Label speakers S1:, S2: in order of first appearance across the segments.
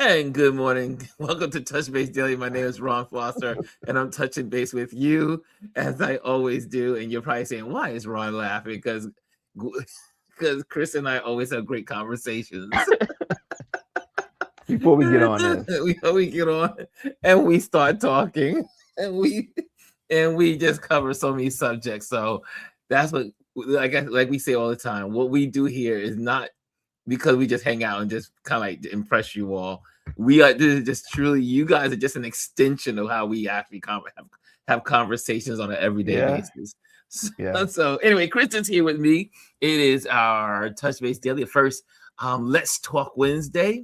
S1: And good morning. Welcome to Touch Base Daily. My name is Ron Foster, and I'm touching base with you as I always do. And you're probably saying, why is Ron laughing? Because Chris and I always have great conversations.
S2: Before we get on this.
S1: we get on and we start talking and we just cover so many subjects. So that's what, like we say all the time, what we do here is not because we just hang out and just kind of like impress you all. We are, this is just truly, you guys are just an extension of how we actually have conversations on an everyday basis. So anyway, Kristen's here with me. It is our Touch Base Daily, first Let's Talk Wednesday.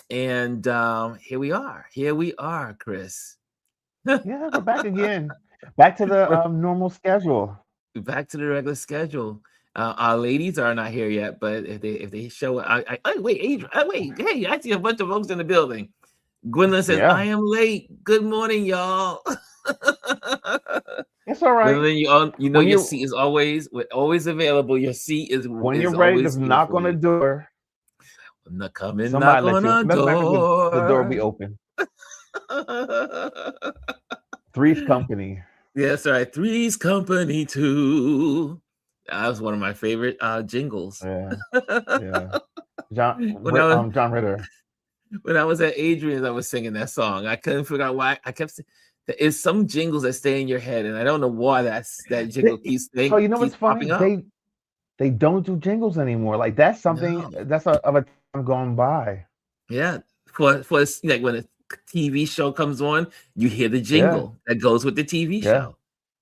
S1: And here we are, Chris.
S2: Yeah, we're back again. Back to the normal schedule.
S1: Back to the regular schedule. Our ladies are not here yet, but if they show up, wait, Adrian, hey, I see a bunch of folks in the building. Gwendolyn says, I am late. Good morning, y'all.
S2: It's all right.
S1: Gwendolyn, you know your seat is always available. Your seat is
S2: when you're ready to knock on the door.
S1: Knock on the door.
S2: The door will be open. Three's Company.
S1: Yes, all right. Three's Company too. That was one of my favorite jingles.
S2: Yeah. John Ritter.
S1: When I was at Adrian's, I was singing that song. I couldn't figure out why. I kept saying, there is some jingles that stay in your head, and I don't know why that jingle keeps staying.
S2: So you know what's funny? They don't do jingles anymore. Like that's something that's of a time gone by.
S1: Yeah, for like when a TV show comes on, you hear the jingle that goes with the TV show.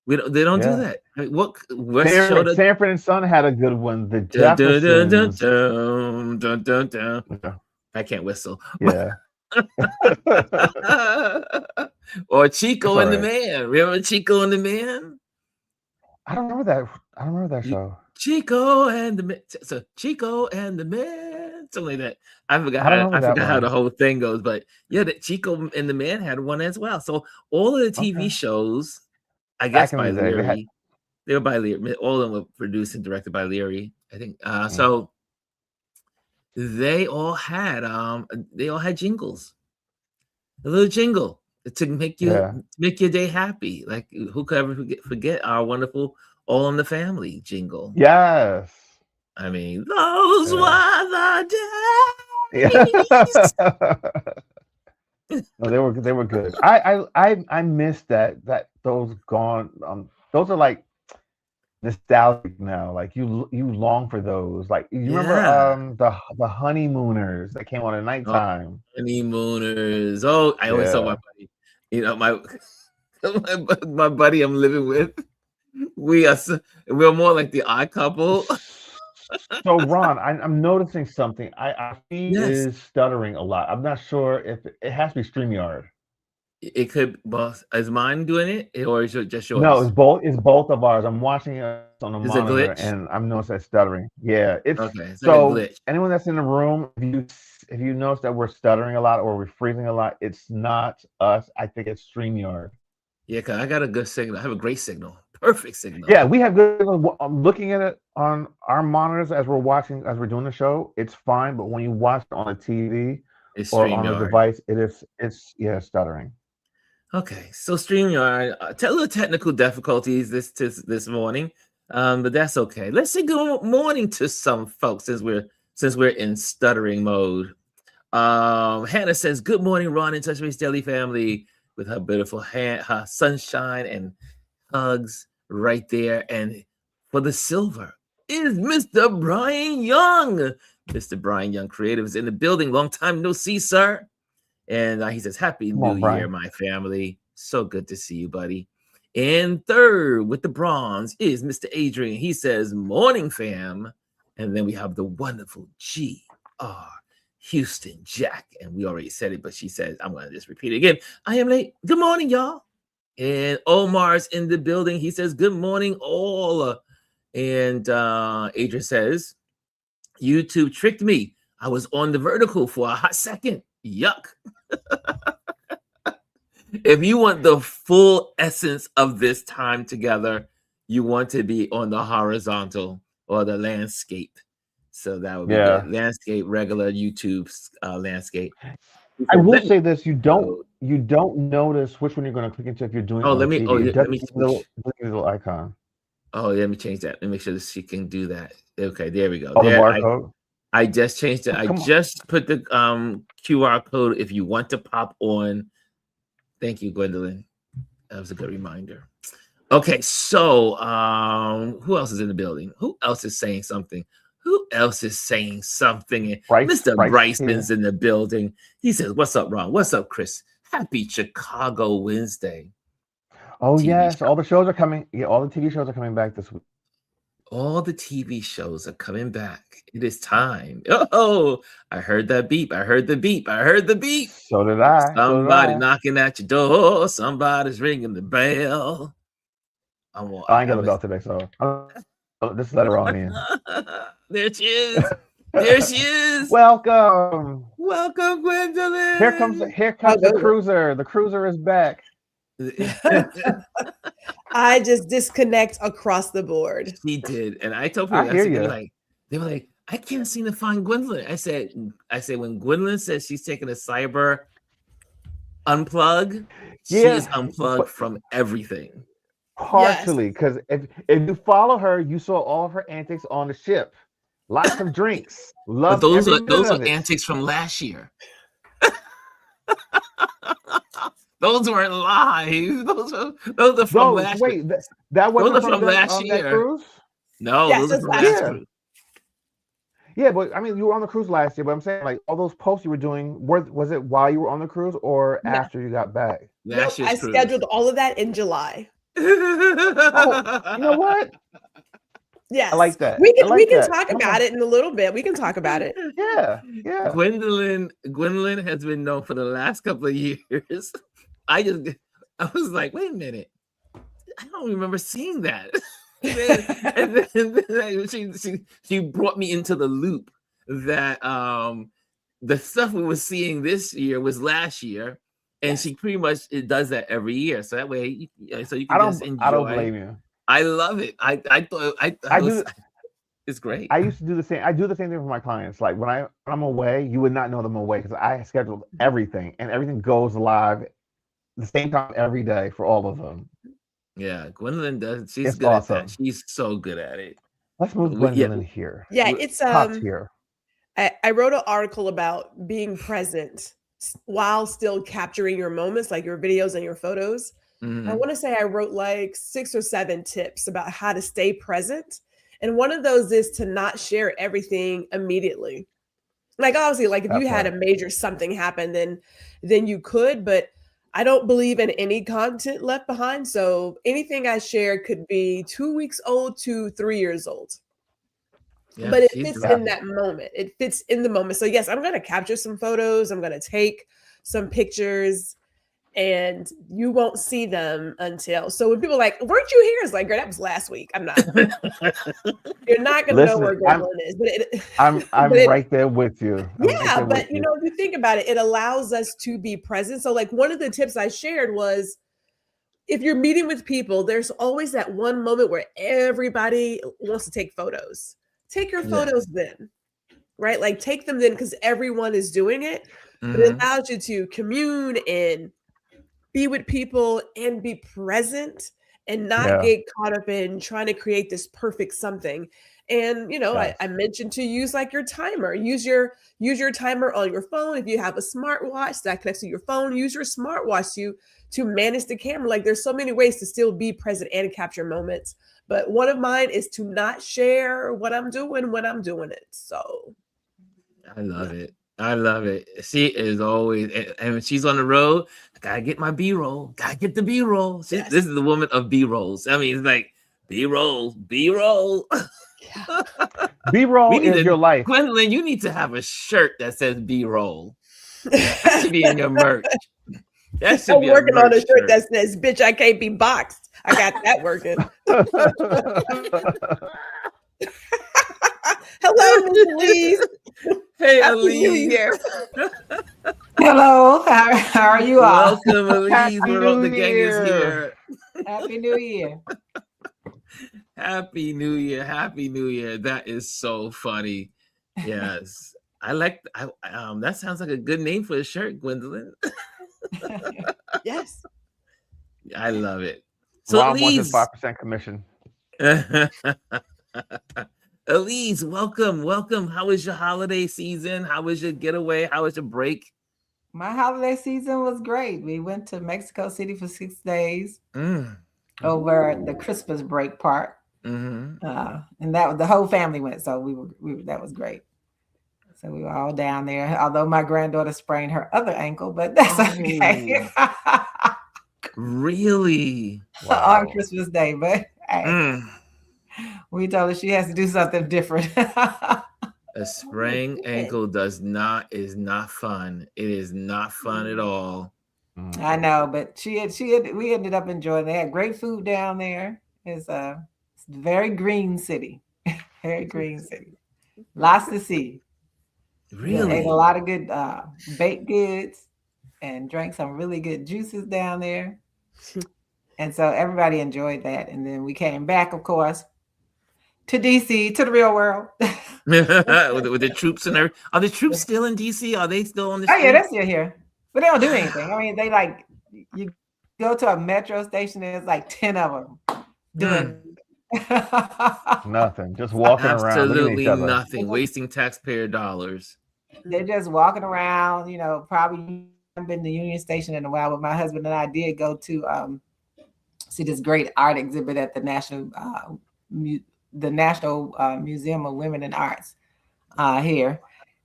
S1: They don't do that. I mean,
S2: Sanford and Son had a good one. The Jeffersons.
S1: I can't whistle.
S2: Yeah.
S1: Or Chico and the Man. Remember Chico and the Man?
S2: I don't remember that show.
S1: Chico and the Man. So Chico and the Man. Something like that. I forgot how the whole thing goes, but yeah, that Chico and the Man had one as well. So all of the TV shows, I guess by Leary. They were by Leary. All of them were produced and directed by Leary, I think. So they all had jingles. A little jingle to make your day happy. Like who could ever forget our wonderful All in the Family jingle?
S2: Yes.
S1: I mean, those were the days.
S2: No, they were good. I missed that those gone. Those are like nostalgic now. Like you long for those. Like you remember the Honeymooners that came on at nighttime.
S1: Honeymooners. Oh, I always tell my buddy. You know, my buddy I'm living with. We're more like the odd couple.
S2: So Ron, I'm noticing something. I feed is stuttering a lot. I'm not sure if it has to be StreamYard.
S1: It could, boss. Is mine doing it, or is it just yours?
S2: No, it's both. It's both of ours. I'm watching it on the monitor, and I'm noticing that stuttering. Yeah, it's
S1: okay.
S2: So
S1: like
S2: anyone that's in the room, if you notice that we're stuttering a lot or we're freezing a lot, it's not us. I think it's StreamYard.
S1: Yeah, cause I got a good signal. I have a great signal, perfect signal.
S2: Yeah, we have good. I'm looking at it on our monitors as we're doing the show. It's fine, but when you watch it on a TV or on a device, it's stuttering.
S1: Okay, so StreamYard, a little technical difficulties this morning, but that's okay. Let's say good morning to some folks since we're in stuttering mode. Hannah says, "Good morning, Ron and Touch Base Daily family," with her beautiful her sunshine and hugs right there. And for the silver is Mr. Brian Young. Mr. Brian Young Creative is in the building. Long time no see, sir. And he says, "Happy New Year, my family." So good to see you, buddy. And third with the bronze is Mr. Adrian. He says, "Morning, fam." And then we have the wonderful G.R. Houston Jack. And we already said it, but she says, I'm going to just repeat it again. "I am late. Good morning, y'all." And Omar's in the building. He says, "Good morning, all." And Adrian says, "YouTube tricked me. I was on the vertical for a hot second. Yuck." If you want the full essence of this time together, you want to be on the horizontal or the landscape. So that would be good. Landscape, regular YouTube landscape.
S2: I will say this: you don't notice which one you're going to click into if you're doing it
S1: Oh,
S2: on the TV. It
S1: let
S2: doesn't
S1: me
S2: give you the little icon.
S1: Oh, let me change that. Let me make sure that she can do that. Okay, there we go.
S2: Oh, the
S1: There,
S2: barcode.
S1: I just changed it.
S2: Oh,
S1: I
S2: come on.
S1: just put the QR code if you want to pop on. Thank you, Gwendolyn. That was a good reminder. Okay, so who else is in the building? Who else is saying something? Who else is saying something? Mr. Bryson's in the building. He says, "What's up, Ron? What's up, Chris? Happy Chicago Wednesday."
S2: Oh, yes. All the shows are coming. Yeah, all the TV shows are coming back this week.
S1: All the TV shows are coming back. It is time. Oh, I heard that beep. I heard the beep. I heard the beep.
S2: So did I.
S1: Somebody knocking at your door. Somebody's ringing the bell.
S2: I ain't got the bell today, so just let her on in.
S1: There she is. There she is.
S2: Welcome.
S1: Welcome, Gwendolyn.
S2: Here comes the cruiser. The cruiser is back.
S3: I just disconnect across the board.
S1: She did, and I told people, they were like, I can't seem to find Gwendolyn. I said, when Gwendolyn says she's taking a cyber unplug, she is unplugged from everything.
S2: Partially, because if you follow her, you saw all of her antics on the ship. Lots of drinks.
S1: But those are antics from last year. Those weren't live. Those are from last year.
S2: Wait, that wasn't from last year. That cruise?
S1: No, those are from last year.
S2: Yeah, but I mean, you were on the cruise last year. But I'm saying, like, all those posts you were doing, was it while you were on the cruise or after you got back?
S3: I scheduled all of that in July.
S2: Oh, you know what?
S3: Yes,
S2: I like that.
S3: We can talk about it in a little bit. We can talk about it.
S2: Yeah.
S1: Gwendolyn has been known for the last couple of years. I was like, wait a minute, I don't remember seeing that. and then she brought me into the loop that the stuff we were seeing this year was last year, and she pretty much does that every year. So that way, so you can just enjoy.
S2: I don't blame you.
S1: I love it. I thought it's great.
S2: I used to do the same. I do the same thing for my clients. Like when I'm away, you would not know them away because I scheduled everything, and everything goes live the same time every day for all of them.
S1: Yeah, Gwendolyn does. She's good awesome. At that. She's so good at it.
S2: Let's move Gwendolyn here.
S3: Yeah, it's here. I wrote an article about being present while still capturing your moments, like your videos and your photos. Mm-hmm. I want to say I wrote like 6 or 7 tips about how to stay present. And one of those is to not share everything immediately. Like obviously, like if you had a major something happen, then you could, but I don't believe in any content left behind. So anything I share could be 2 weeks old to 3 years old. Yeah, but it fits in that moment. It fits in the moment. So yes, I'm going to capture some photos. I'm going to take some pictures, and you won't see them until. So when people are like, weren't you here? It's like, girl, that was last week. I'm not. You're not going to know where Gwendolyn is. But
S2: I'm right there with you.
S3: Yeah, but you know, if you think about it, it allows us to be present. So like one of the tips I shared was, if you're meeting with people, there's always that one moment where everybody wants to take photos. Take your photos then, right? Like take them then because everyone is doing it. Mm-hmm. But it allows you to commune and be with people and be present and not get caught up in trying to create this perfect something. And, you know, I mentioned to use like your timer, use your timer on your phone. If you have a smartwatch that connects to your phone, use your smartwatch to manage the camera. Like there's so many ways to still be present and capture moments. But one of mine is to not share what I'm doing when I'm doing it. So
S1: I love it. I love it. She is always, and when she's on the road, I gotta get my B-roll. Gotta get the B-roll. This is the woman of B-rolls. I mean, it's like B-roll.
S2: Yeah. B-roll is your life.
S1: Gwendolyn, you need to have a shirt that says B-roll. That should be in your merch.
S3: I'm working on a shirt that says, bitch, I can't be boxed. I got that working. Hello, Miss Elise.
S1: Hey, Elise.
S4: Hello. How are you all?
S1: Welcome, Elise. The gang is here.
S4: Happy New Year.
S1: Happy New Year. Happy New Year. That is so funny. Yes. I like. That sounds like a good name for a shirt, Gwendolyn.
S3: Yes.
S1: I love it. So
S2: Rob wants his
S1: Elise,
S2: 5% commission.
S1: Elise, welcome. How was your holiday season? How was your getaway? How was your break?
S4: My holiday season was great. We went to Mexico City for 6 days over the Christmas break part. And that was the whole family went. So that was great. So we were all down there, although my granddaughter sprained her other ankle, but that's okay.
S1: Really?
S4: Wow. On Christmas Day, but hey, we told her she has to do something different.
S1: A sprained ankle is not fun. It is not fun at all.
S4: I know, but we ended up enjoying. They had great food down there. It's a very green city. Very green city. Lots to see.
S1: Really?
S4: Ate a lot of good baked goods and drank some really good juices down there. And so everybody enjoyed that. And then we came back, of course, to DC, to the real world.
S1: with the troops in there. Are the troops still in DC? Are they still on the street?
S4: Oh, yeah, they're still here. But they don't do anything. I mean, they you go to a metro station, there's like 10 of them doing
S2: nothing. Just walking around.
S1: Absolutely nothing. Wasting taxpayer dollars.
S4: They're just walking around, probably haven't been to Union Station in a while, but my husband and I did go to see this great art exhibit at the National Museum of Women in Arts here.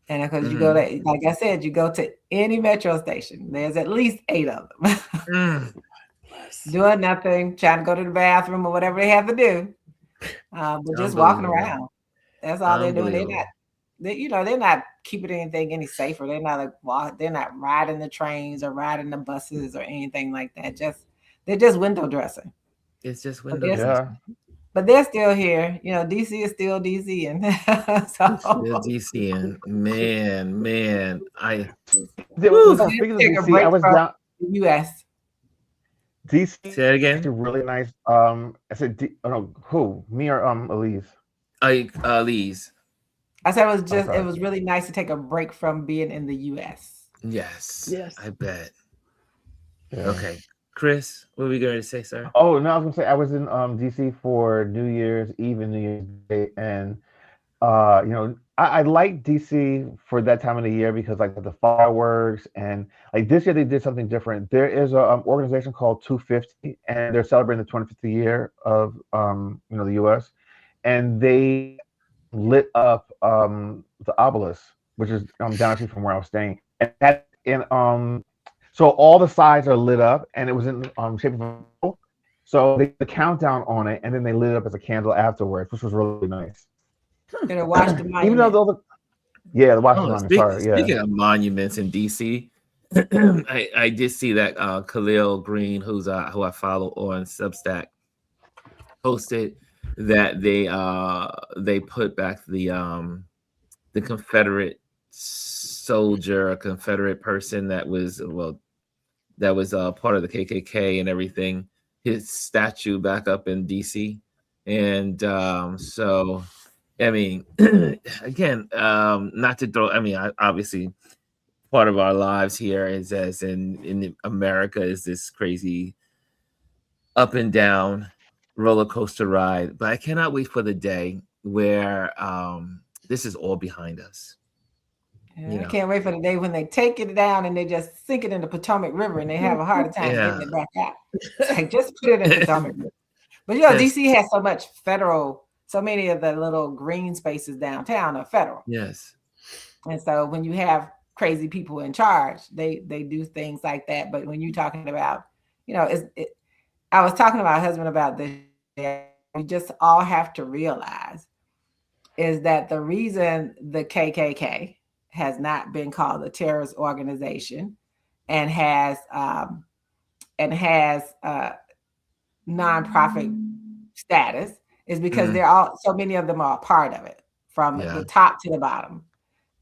S4: And because you go to, like I said, you go to any metro station, there's at least 8 of them. Doing nothing, trying to go to the bathroom or whatever they have to do. But just walking around. That's all they're doing. They're not keeping anything any safer. They're not riding the trains or riding the buses or anything like that. They're just window dressing.
S1: It's just window dressing.
S4: But they're still here. DC is still DC, and so
S1: still DC, and man,
S2: speaking of DC, I was down
S4: the U.S.
S2: DC.
S1: Say it again.
S2: Really nice. I said, who? Me or Elise?
S1: Elise.
S4: I said it was really nice to take a break from being in the U.S.
S1: Yes. I bet. Yeah. Okay. Chris, what were we going to say, sir?
S2: Oh, no, I was going to say I was in DC for New Year's Eve and New Year's Day. And, I like DC for that time of the year because, like, the fireworks and, like, this year they did something different. There is an organization called 250, and they're celebrating the 25th year of, the U.S. And they lit up the obelisk, which is down the street from where I was staying. And that so all the sides are lit up, and it was in shape of a candle. So they did the countdown on it, and then they lit it up as a candle afterwards, which was really nice.
S4: Gonna watch the monument.
S2: Even though the watch the monument.
S1: Speaking of monuments in DC, I did see that Khalil Green, who I follow on Substack, posted that they put back the Confederate soldier, a Confederate person that was part of the KKK and everything, his statue back up in DC. And so I mean, again, not to throw, obviously part of our lives here is, as in America, is this crazy up and down roller coaster ride, but I cannot wait for the day where this is all behind us.
S4: I can't wait for the day when they take it down and they just sink it in the Potomac River and they have a hard time getting it back out. Like, just put it in the Potomac River. But DC has so many of the little green spaces downtown are federal.
S1: Yes.
S4: And so when you have crazy people in charge, they do things like that. But when you're talking about, I was talking to my husband about this. We just all have to realize is that the reason the KKK has not been called a terrorist organization and has nonprofit status is because so many of them are a part of it from the top to the bottom.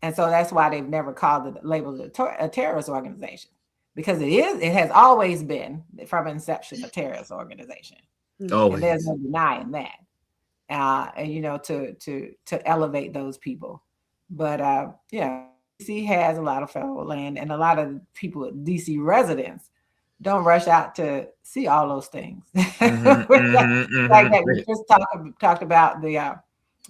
S4: And so that's why they've never called it labeled a terrorist organization, because it has always been from inception a terrorist organization.
S1: Always.
S4: And there's no denying that. And to elevate those people. But yeah, DC has a lot of federal land, and a lot of people, DC residents, don't rush out to see all those things. Like that, we just talked about the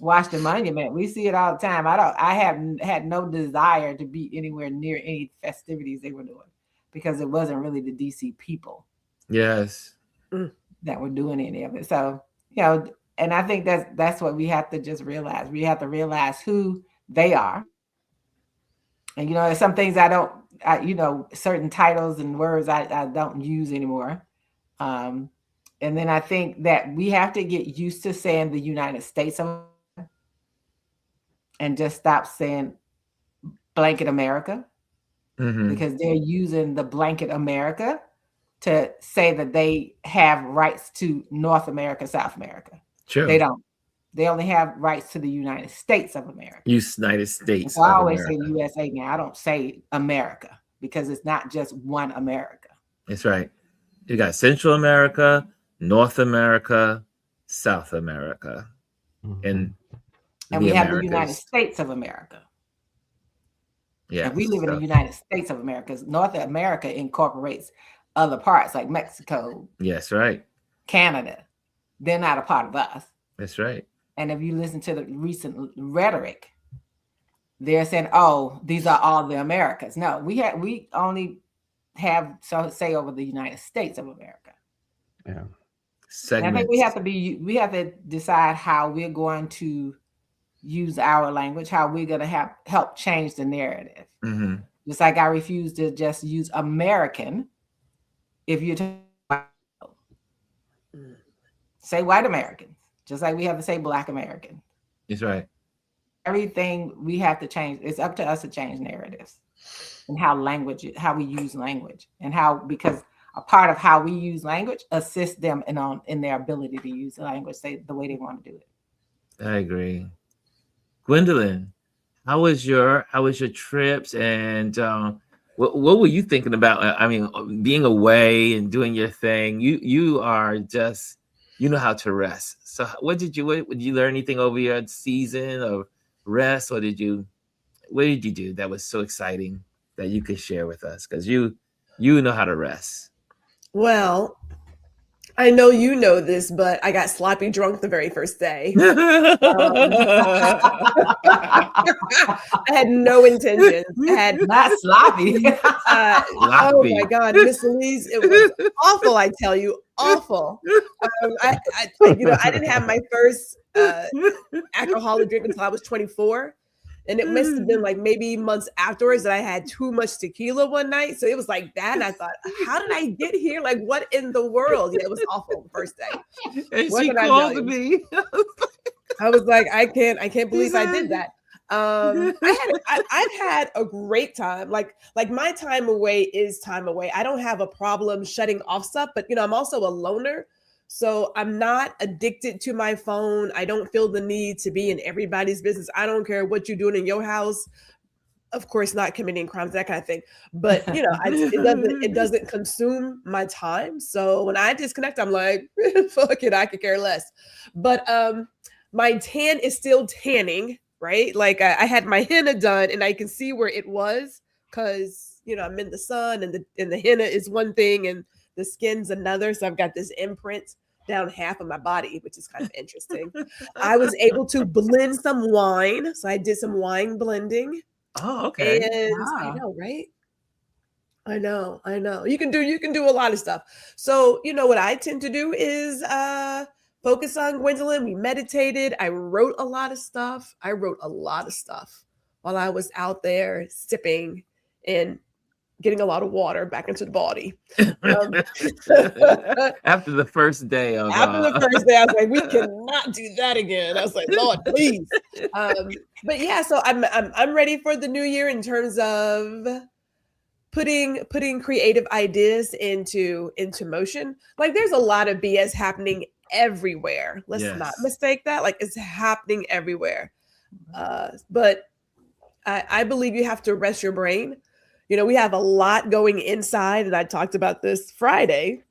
S4: Washington Monument. We see it all the time. I haven't had no desire to be anywhere near any festivities they were doing, because it wasn't really the DC people.
S1: Yes.
S4: That were doing any of it. So, and I think that's what we have to just realize. We have to realize who they are. And there's some things certain titles and words I don't use anymore. And then I think that we have to get used to saying the United States of America and just stop saying blanket America, because they're using the blanket America to say that they have rights to North America, South America.
S1: True.
S4: They don't. They only have rights to the United States of America.
S1: United States.
S4: So I always say USA now. I don't say America, because it's not just one America.
S1: That's right. You got Central America, North America, South America, and
S4: we have the United States of America.
S1: Yeah,
S4: and we live in the United States of America. North America incorporates other parts like Mexico.
S1: Yes, right.
S4: Canada. They're not a part of us.
S1: That's right.
S4: And if you listen to the recent rhetoric, they're saying, "Oh, these are all the Americas." No, we only have say over the United States of America.
S2: Yeah.
S4: And I think we have to decide how we're going to use our language, how we're going to help change the narrative. Just like I refuse to just use American. If you're say white Americans, just like we have to say Black American.
S1: That's right.
S4: Everything we have to change. It's up to us to change narratives and how we use language, and because a part of how we use language assists them in their ability to use the language the way they want to do it.
S1: I agree. Gwendolyn, how was your trips, and what were you thinking about? I mean, being away and doing your thing. You are just, know how to rest. So what did you learn anything over your season of rest, or what did you do that was so exciting that you could share with us? Because you know how to rest.
S3: Well, I know you know this, but I got sloppy drunk the very first day. I had no intention.
S4: Not sloppy.
S3: Oh my God, Miss Louise, it was awful. I tell you, awful. I didn't have my first alcoholic drink until I was 24. And it must have been like maybe months afterwards that I had too much tequila one night. So it was like that. And I thought, how did I get here? Like, what in the world? Yeah, it was awful the first day.
S1: And what she called me.
S3: I was like, I can't believe I did that. I've had a great time. Like my time away is time away. I don't have a problem shutting off stuff, but I'm also a loner. So I'm not addicted to my phone. I don't feel the need to be in everybody's business. I don't care what you're doing in your house. Of course, not committing crimes, that kind of thing. But it doesn't consume my time. So when I disconnect, I'm like, fuck it, I could care less. But my tan is still tanning, right? Like I had my henna done, and I can see where it was, because I'm in the sun, and the henna is one thing, and the skin's another. So I've got this imprint down half of my body, which is kind of interesting. I was able to blend some wine. So I did some wine blending.
S1: Oh, okay.
S3: And wow. I know, right? I know. You can do a lot of stuff. So, what I tend to do is focus on Gwendolyn. We meditated. I wrote a lot of stuff. While I was out there sipping and getting a lot of water back into the body.
S1: After the first day, I
S3: was like, we cannot do that again. I was like, Lord, please. But yeah, so I'm ready for the new year in terms of putting creative ideas into motion. Like, there's a lot of BS happening everywhere. Let's not mistake that. Like, it's happening everywhere. But I believe you have to rest your brain. We have a lot going inside, and I talked about this Friday.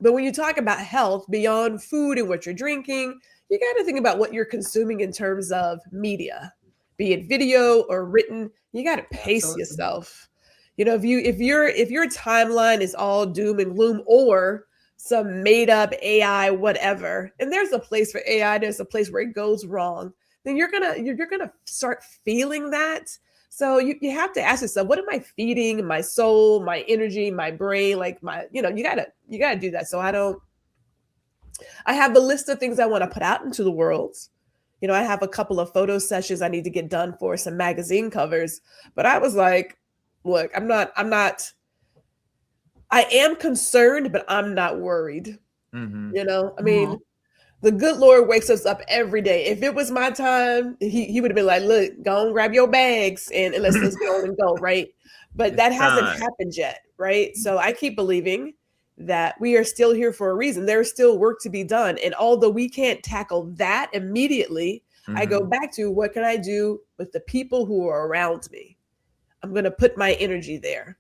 S3: But when you talk about health beyond food and what you're drinking, you got to think about what you're consuming in terms of media. be it video or written. You got to pace yourself. You know, if your timeline is all doom and gloom or some made up AI, whatever, and there's a place for AI, there's a place where it goes wrong, then you're gonna start feeling that. So you have to ask yourself, what am I feeding my soul, my energy, my brain? Like you gotta do that. So I have a list of things I want to put out into the world. You know, I have a couple of photo sessions I need to get done for some magazine covers, but I was like, look, I am concerned, but I'm not worried. You know, I mean, the good Lord wakes us up every day. If it was my time, he would have been like, look, go and grab your bags and let's get on and go, right? But that hasn't happened yet, right? So I keep believing that we are still here for a reason. There's still work to be done. And although we can't tackle that immediately, I go back to what can I do with the people who are around me? I'm going to put my energy there.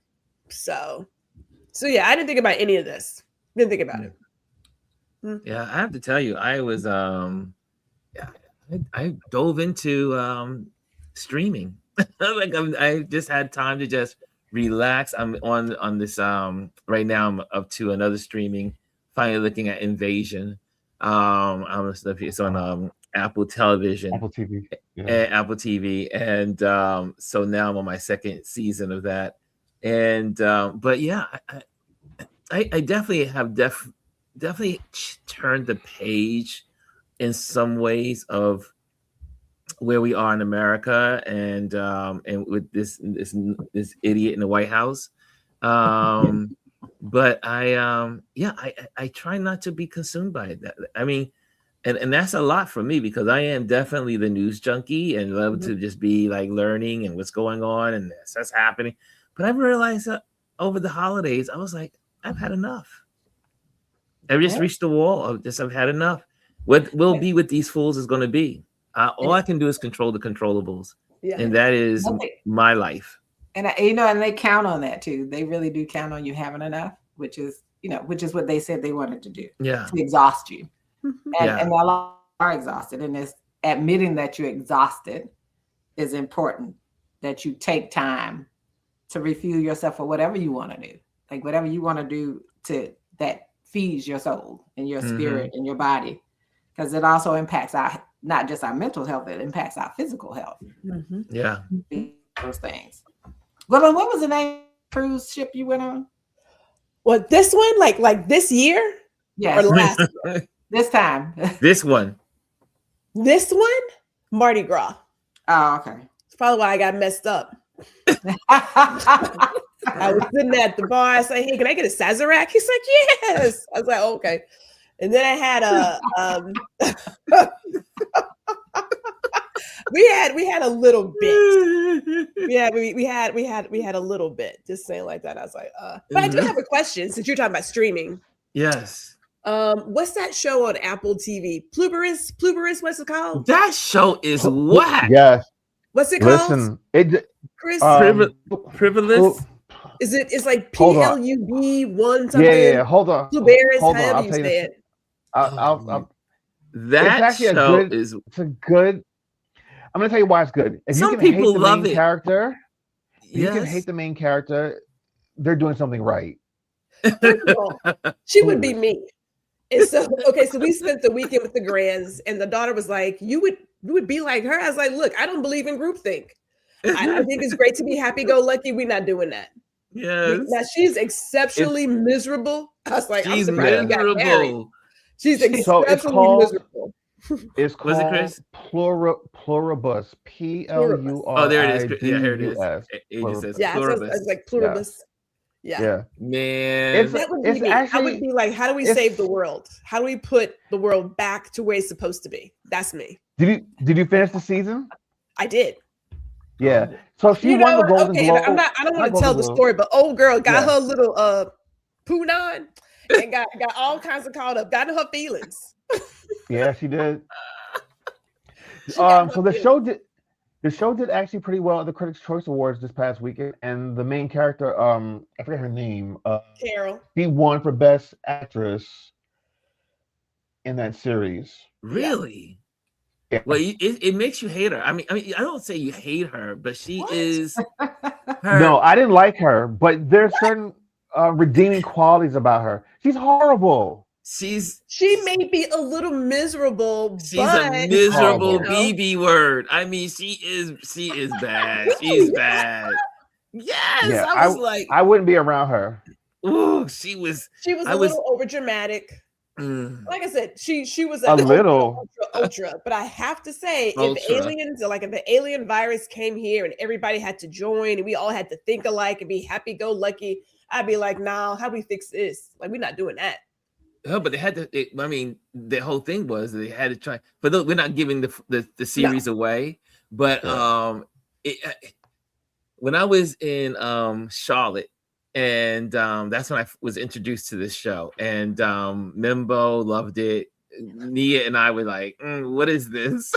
S3: So yeah, I didn't think about any of this. Didn't think about it.
S1: Yeah, I have to tell you, I was I dove into streaming. Like I just had time to just relax. I'm on this right now. I'm up to another streaming. Finally looking at Invasion. It's on Apple Television,
S2: Apple TV,
S1: Apple TV, and so now I'm on my second season of that. And but yeah, I definitely have definitely turned the page in some ways of where we are in America and with this idiot in the White House. But I try not to be consumed by it. I mean, and that's a lot for me because I am definitely the news junkie and love to just be like learning and what's going on and that's happening. But I've realized that over the holidays, I was like, I've had enough. I've just reached the wall of I've had enough. What will be with these fools is going to be. All I can do is control the controllables. Yeah. And that is my life.
S4: And and they count on that too. They really do count on you having enough, which is what they said they wanted to do.
S1: Yeah.
S4: To exhaust you. And a lot are exhausted. And it's admitting that you're exhausted is important. That you take time to refuel yourself for whatever you want to do. Like whatever you want to do that feeds your soul and your spirit and your body. Because it also impacts not just our mental health, it impacts our physical health.
S1: Yeah.
S4: Those things. Well, what was the name of the cruise ship you went on?
S3: Well, this one, like this year?
S4: Yeah.
S3: Or last year?
S4: This time.
S1: This one?
S3: Mardi Gras.
S4: Oh, okay.
S3: It's probably why I got messed up. I was sitting at the bar. I said, "Hey, can I get a Sazerac?" He's like, "Yes." I was like, oh, "Okay." And then I had we had a little bit. Yeah, we had a little bit. Just saying like that. I was like, but I do have a question since you're talking about streaming.
S1: Yes.
S3: What's that show on Apple TV? Pluberous, what's it called?
S1: That show is whack.
S2: Yes.
S3: What's it called? Chris,
S1: Privileged.
S3: It's like PLUB1 something?
S2: Yeah. Hold on.
S3: Pluberous, however you say it.
S1: That show is.
S2: It's a good. I'm gonna tell you why it's good. If
S1: some
S2: you can
S1: people
S2: hate the
S1: love
S2: main
S1: it.
S2: character, you can hate the main character. They're doing something right.
S3: First of all, she would be me. And so we spent the weekend with the grands, and the daughter was like, "You would be like her." I was like, "Look, I don't believe in groupthink. I think it's great to be happy-go-lucky. We're not doing that."
S1: Yes.
S3: Now she's exceptionally miserable. I was like,
S1: she's
S3: I'm surprised you got married. She's exceptionally miserable.
S2: It's called Pluribus. PLURIBUS.
S1: Oh, there it is. Yeah, here it is. It says Pluribus.
S3: It's like Pluribus.
S2: Yeah.
S1: Man.
S3: That would be me. I would be like, how do we save the world? How do we put the world back to where it's supposed to be? That's me.
S2: Did you finish the season?
S3: I did.
S2: Yeah. So she won the Golden Globe.
S3: I don't want to tell the story, but old girl got her little punani and got all kinds of caught up, got in her feelings.
S2: Yeah, she did. So the show did actually pretty well at the Critics' Choice Awards this past weekend, and the main character, I forget her name,
S3: Carol.
S2: She won for Best Actress in that series.
S1: Really?
S2: Yeah.
S1: Well, it makes you hate her. I mean, I don't say you hate her, but she is her.
S2: No, I didn't like her, but there's certain redeeming qualities about her. She's horrible.
S3: She may be a little miserable,
S1: she's
S3: but
S1: a miserable
S3: you know.
S1: BB word. I mean, she is bad. She's bad. Yes,
S2: Yeah,
S1: I was like,
S2: I wouldn't be around her.
S1: ooh, she was
S3: a little over dramatic. Like I said, she was
S2: a little
S3: ultra. But I have to say, if the alien virus came here and everybody had to join and we all had to think alike and be happy-go-lucky, I'd be like, nah, how we fix this? Like, we're not doing that.
S1: Oh, but they had to. I mean, the whole thing was they had to try. But we're not giving the series away. But when I was in Charlotte. And that's when I was introduced to this show. And Mimbo loved it. Nia and I were like, what is this?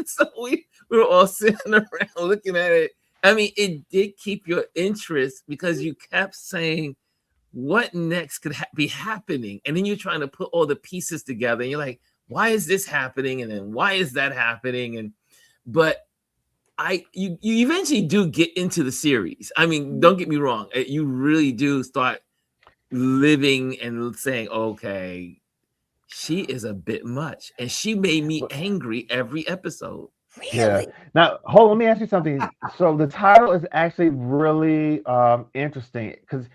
S1: So we were all sitting around looking at it. I mean, it did keep your interest because you kept saying, what next could be happening? And then you're trying to put all the pieces together. And you're like, why is this happening? And then why is that happening? But you eventually do get into the series. I mean, don't get me wrong. You really do start living and saying, okay, she is a bit much. And she made me angry every episode.
S3: Really?
S2: Yeah. Now, let me ask you something. So the title is actually really interesting because,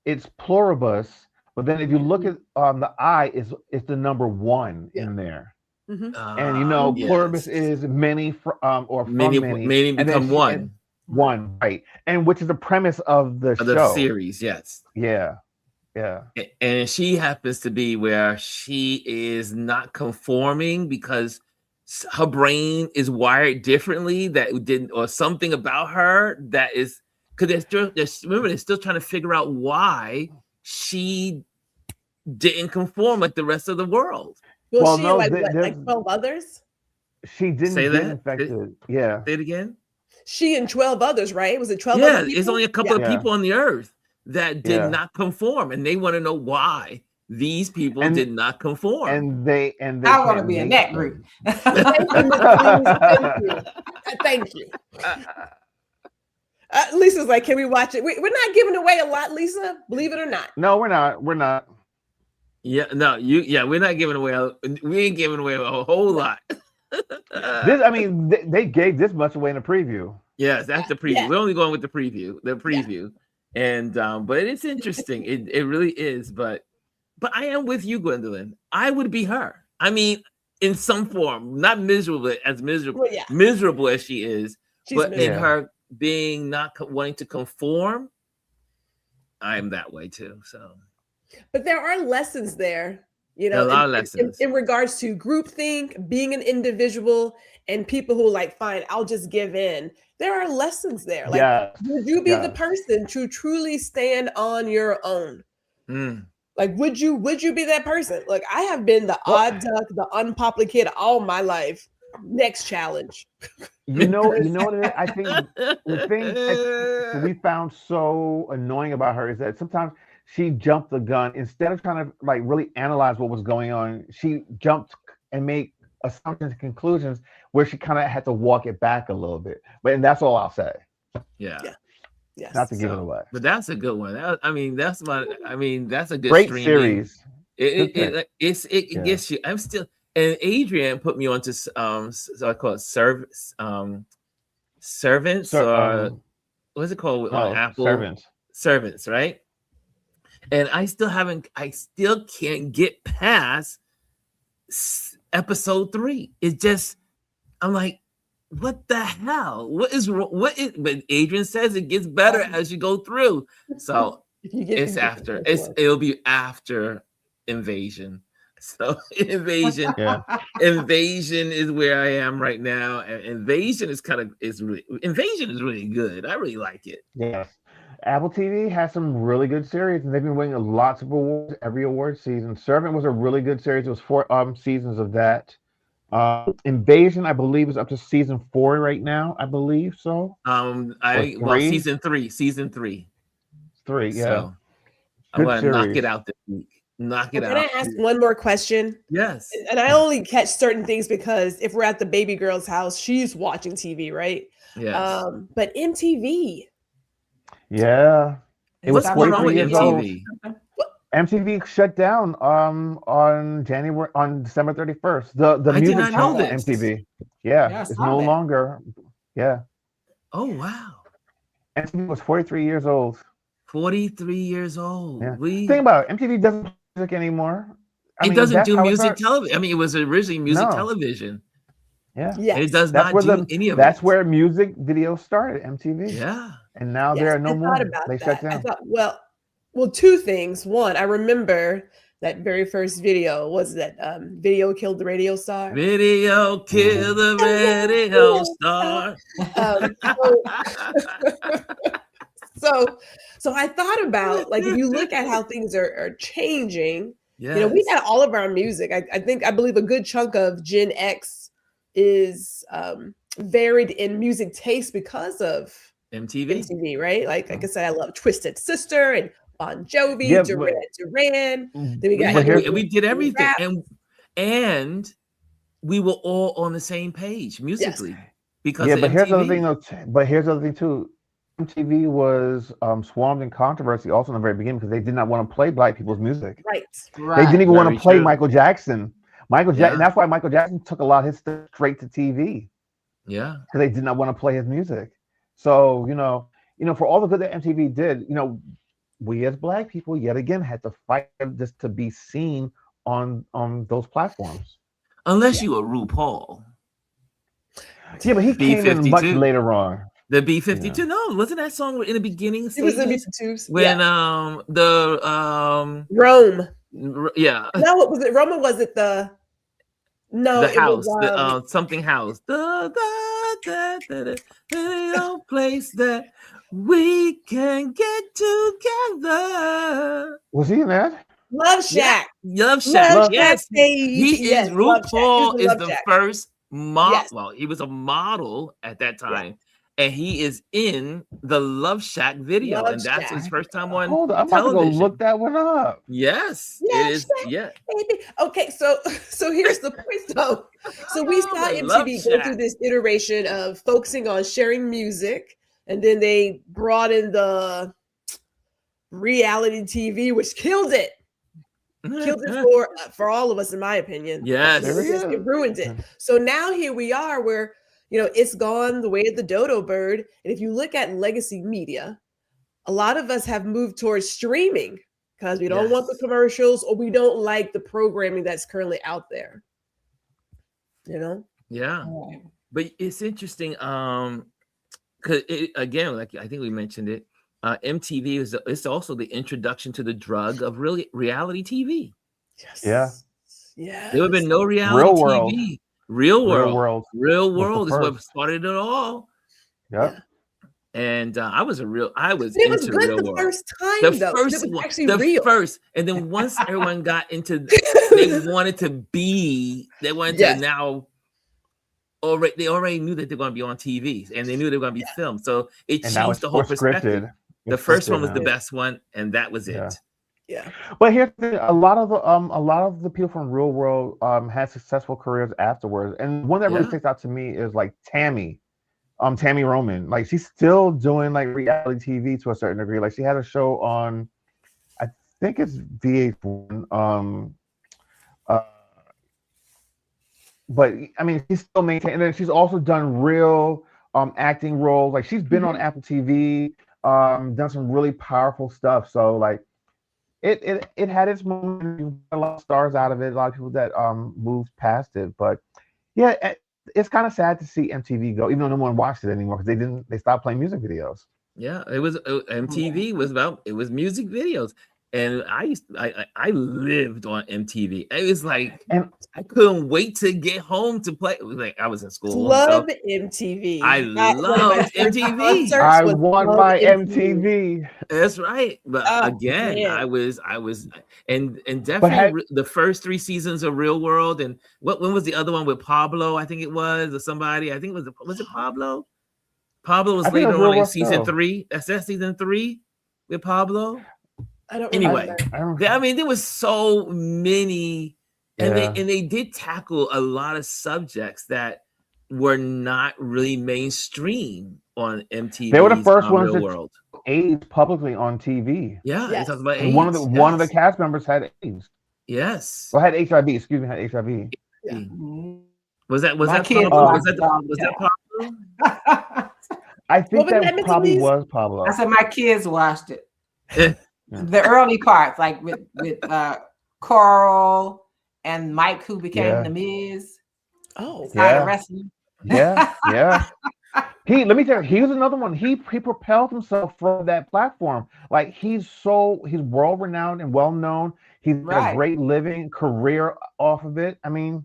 S2: it's pluribus. But then if you look at the I, it's the number 1 in there. And pluribus is many or from many
S1: become one.
S2: One, right? And which is the premise of the show
S1: series, yes.
S2: Yeah.
S1: And she happens to be where she is not conforming because her brain is wired differently. Or something about her that is because they're still trying to figure out why she didn't conform like the rest of the world.
S3: Well, she like 12 others?
S2: She didn't get infected. Yeah.
S1: Say it again.
S3: She and 12 others, right? Was it 12
S1: other
S3: people?
S1: It's only a couple of people on the earth that did not conform, and they want to know why these people did not conform.
S2: And they
S4: I want to be in that group.
S3: Thank you. Lisa's like, can we watch it? We're not giving away a lot, Lisa, believe it or not.
S2: No, we're not.
S1: Yeah, no, we're not giving away. We ain't giving away a whole lot.
S2: They gave this much away in the preview.
S1: Yes, that's the preview. We're only going with the preview. And but it's interesting. It really is. But I am with you, Gwendolyn. I would be her. I mean, in some form, not miserable as she is, but in her being not wanting to conform, I'm that way too. So.
S3: But there are lessons there,
S1: a lot of lessons
S3: in regards to groupthink, being an individual, and people who like, fine, I'll just give in. There are lessons there. Like, would you be the person to truly stand on your own? Like, would you be that person? Like, I have been the odd duck, the unpopular kid all my life. Next challenge.
S2: You know what I think the thing that we found so annoying about her is that sometimes she jumped the gun instead of trying to like really analyze what was going on. She jumped and made assumptions and conclusions where she kind of had to walk it back a little bit. And that's all I'll say.
S1: Yeah.
S3: Yes.
S2: Not to give it away.
S1: But that's a good one. That's a good
S2: great series.
S1: It gets you. I'm still. And Adrian put me onto so I call it servants or what's it called on Apple? Servants, right? And I still can't get past episode 3. It's just, I'm like, what the hell? But Adrian says it gets better as you go through. So it'll be after Invasion. So Invasion is where I am right now. And Invasion is really good. I really like it.
S2: Yes. Apple TV has some really good series, and they've been winning lots of awards every award season. Servant was a really good series. It was 4 seasons of that. Invasion, I believe, is up to season 4 right now. I believe so.
S1: Season 3. 3, yeah.
S2: So,
S1: I'm gonna knock it out this week. Knock it out.
S3: Can I ask one more question?
S1: Yes.
S3: And I only catch certain things because if we're at the baby girl's house, she's watching TV, right?
S1: Yes.
S3: But MTV.
S2: Yeah. It was
S1: What's going on
S2: 43
S1: with
S2: years old.
S1: MTV?
S2: MTV shut down on December 31st. The
S1: I did
S2: music
S1: not know
S2: channel
S1: this.
S2: MTV.
S4: Yeah, I
S2: It's
S4: saw
S2: no
S4: that.
S2: longer. Yeah.
S1: Oh wow.
S2: MTV was 43 years old.
S1: 43 years old.
S2: Yeah.
S1: We
S2: Think about it. MTV doesn't play music anymore. I
S1: it
S2: mean,
S1: doesn't
S2: that's
S1: do
S2: how it
S1: music
S2: started.
S1: television. I mean, it was originally music
S2: No.
S1: television.
S2: Yeah.
S3: Yes.
S1: And it does
S2: That's
S1: not
S2: where
S1: do any of it.
S2: that's where music videos started, MTV.
S1: Yeah.
S2: And now
S3: Yes,
S2: there are no
S3: I
S2: more.
S3: thought about
S2: They
S3: that.
S2: shut
S3: I
S2: down.
S3: thought, well, two things. One, I remember that very first video was that Video Killed the Radio Star.
S1: Video kill the radio star.
S3: So I thought about, like, if you look at how things are changing,
S1: Yes.
S3: you know, we got all of our music. I believe a good chunk of Gen X is varied in music taste because of MTV, right? Like I said, I love Twisted Sister and Bon Jovi,
S2: Yeah,
S3: Duran. Then we got
S1: we did everything,
S3: rap.
S1: and we were all on the same page musically because of
S2: but
S1: MTV.
S2: here's the other thing though. But here's the other thing too. MTV was swarmed in controversy also in the very beginning because they did not want to play black people's music.
S3: Right.
S2: They didn't even want
S1: Very
S2: to play
S1: true.
S2: Michael Jackson.
S1: Yeah.
S2: That's why Michael Jackson took a lot of his stuff straight to TV
S1: Yeah.
S2: because they did not want to play his music. So you know, for all the good that MTV did, we as black people yet again had to fight just to be seen on those platforms.
S1: Unless you were RuPaul.
S2: Yeah, but he came in much
S1: B-52.
S2: later on.
S1: The B-52. No, wasn't that song in the beginning?
S3: It was in
S1: stages?
S3: B-52s.
S1: When
S3: Rome.
S1: Yeah.
S3: No, what was it? Rome, or was it the
S1: house,
S3: was,
S1: something house. The place that we can get together.
S2: Was he in that?
S3: Love Shack.
S1: Yeah. Love Shack. Yes. He
S3: Yes,
S1: is
S3: Love Shack.
S1: RuPaul
S3: He was
S1: is
S3: in Love
S1: the
S3: Shack.
S1: first model.
S3: Yes.
S1: Well, he was a model at that time. And he is in the Love Shack video,
S3: Love
S1: and that's
S3: Shack.
S1: his first time on
S2: Hold on, I'm about to
S1: television.
S2: go look that one up.
S1: Yes,
S3: Love
S1: it is.
S3: Shack,
S1: Yeah.
S3: baby. Okay, so here's the point though. So we saw
S1: I love
S3: MTV go
S1: Shack.
S3: through this iteration of focusing on sharing music, and then they brought in the reality TV, which killed it. Killed it for all of us, in my opinion.
S1: Yes.
S3: It ruined it. So now here we are where, it's gone the way of the dodo bird. And if you look at legacy media, a lot of us have moved towards streaming because we don't want the commercials, or we don't like the programming that's currently out there.
S1: Yeah. But it's interesting. Because again, like I think we mentioned it, MTV it's also the introduction to the drug of reality TV.
S3: Yes.
S2: Yeah.
S1: There would have been no reality TV. Real world is what started it all.
S2: Yep.
S1: And I was
S3: it
S1: into
S3: was good
S1: Real
S3: the
S1: World.
S3: first time,
S1: The
S3: though.
S1: first
S3: It was
S1: one,
S3: actually
S1: the
S3: real.
S1: first, and then once everyone got into, they wanted to now. They already knew that they're going to be on TV, and they knew they were going to be filmed. So it changed the whole perspective. The first one was the best one, and that was it.
S3: Yeah.
S2: But here's a lot of the people from Real World had successful careers afterwards, and one that really sticks out to me is like Tammy Roman. Like she's still doing like reality TV to a certain degree. Like she had a show on, I think it's VH1. But I mean, she's still maintaining. And then she's also done real acting roles. Like she's been on Apple TV, done some really powerful stuff. So like. It had its moment. A lot of stars out of it. A lot of people that moved past it. But yeah, it's kind of sad to see MTV go, even though no one watched it anymore because they stopped playing music videos.
S1: Yeah, it was MTV was music videos, and I lived on MTV. It was like, and I couldn't wait to get home to play. It was like I was in school.
S3: Love MTV.
S1: I loved MTV.
S2: I want my MTV.
S1: That's right. But again, man. I was, and definitely the first 3 seasons of Real World. And when was the other one with Pablo? I think it was, or somebody. I think was it Pablo? Pablo was later on, like season 3. That's season 3 with Pablo.
S3: I don't
S1: anyway.
S3: remember.
S1: I mean, there was so many, and
S2: Yeah.
S1: they did tackle a lot of subjects that were not really mainstream on MTV.
S2: They were the first ones
S1: Real
S2: to
S1: World.
S2: AIDS publicly on TV.
S1: Yeah,
S3: Yes.
S1: they talked about
S2: And
S1: AIDS.
S2: one of the cast members had AIDS.
S1: Yes.
S2: Well, had HIV. Excuse me, had HIV.
S3: Yeah.
S1: Was that
S4: My kids
S1: Pablo?
S4: watched
S1: Was that Pablo?
S2: I think
S3: What was
S2: that
S3: that, Mr.
S2: probably
S3: Lees?
S2: was Pablo.
S4: I said my kids watched it.
S1: Yeah.
S4: The early parts, like with Carl and Mike, who became the Miz.
S3: Oh,
S4: Started wrestling.
S2: Yeah, yeah. Let me tell you, he was another one. He propelled himself from that platform. Like he's world renowned and well known. He's got a great living career off of it. I mean,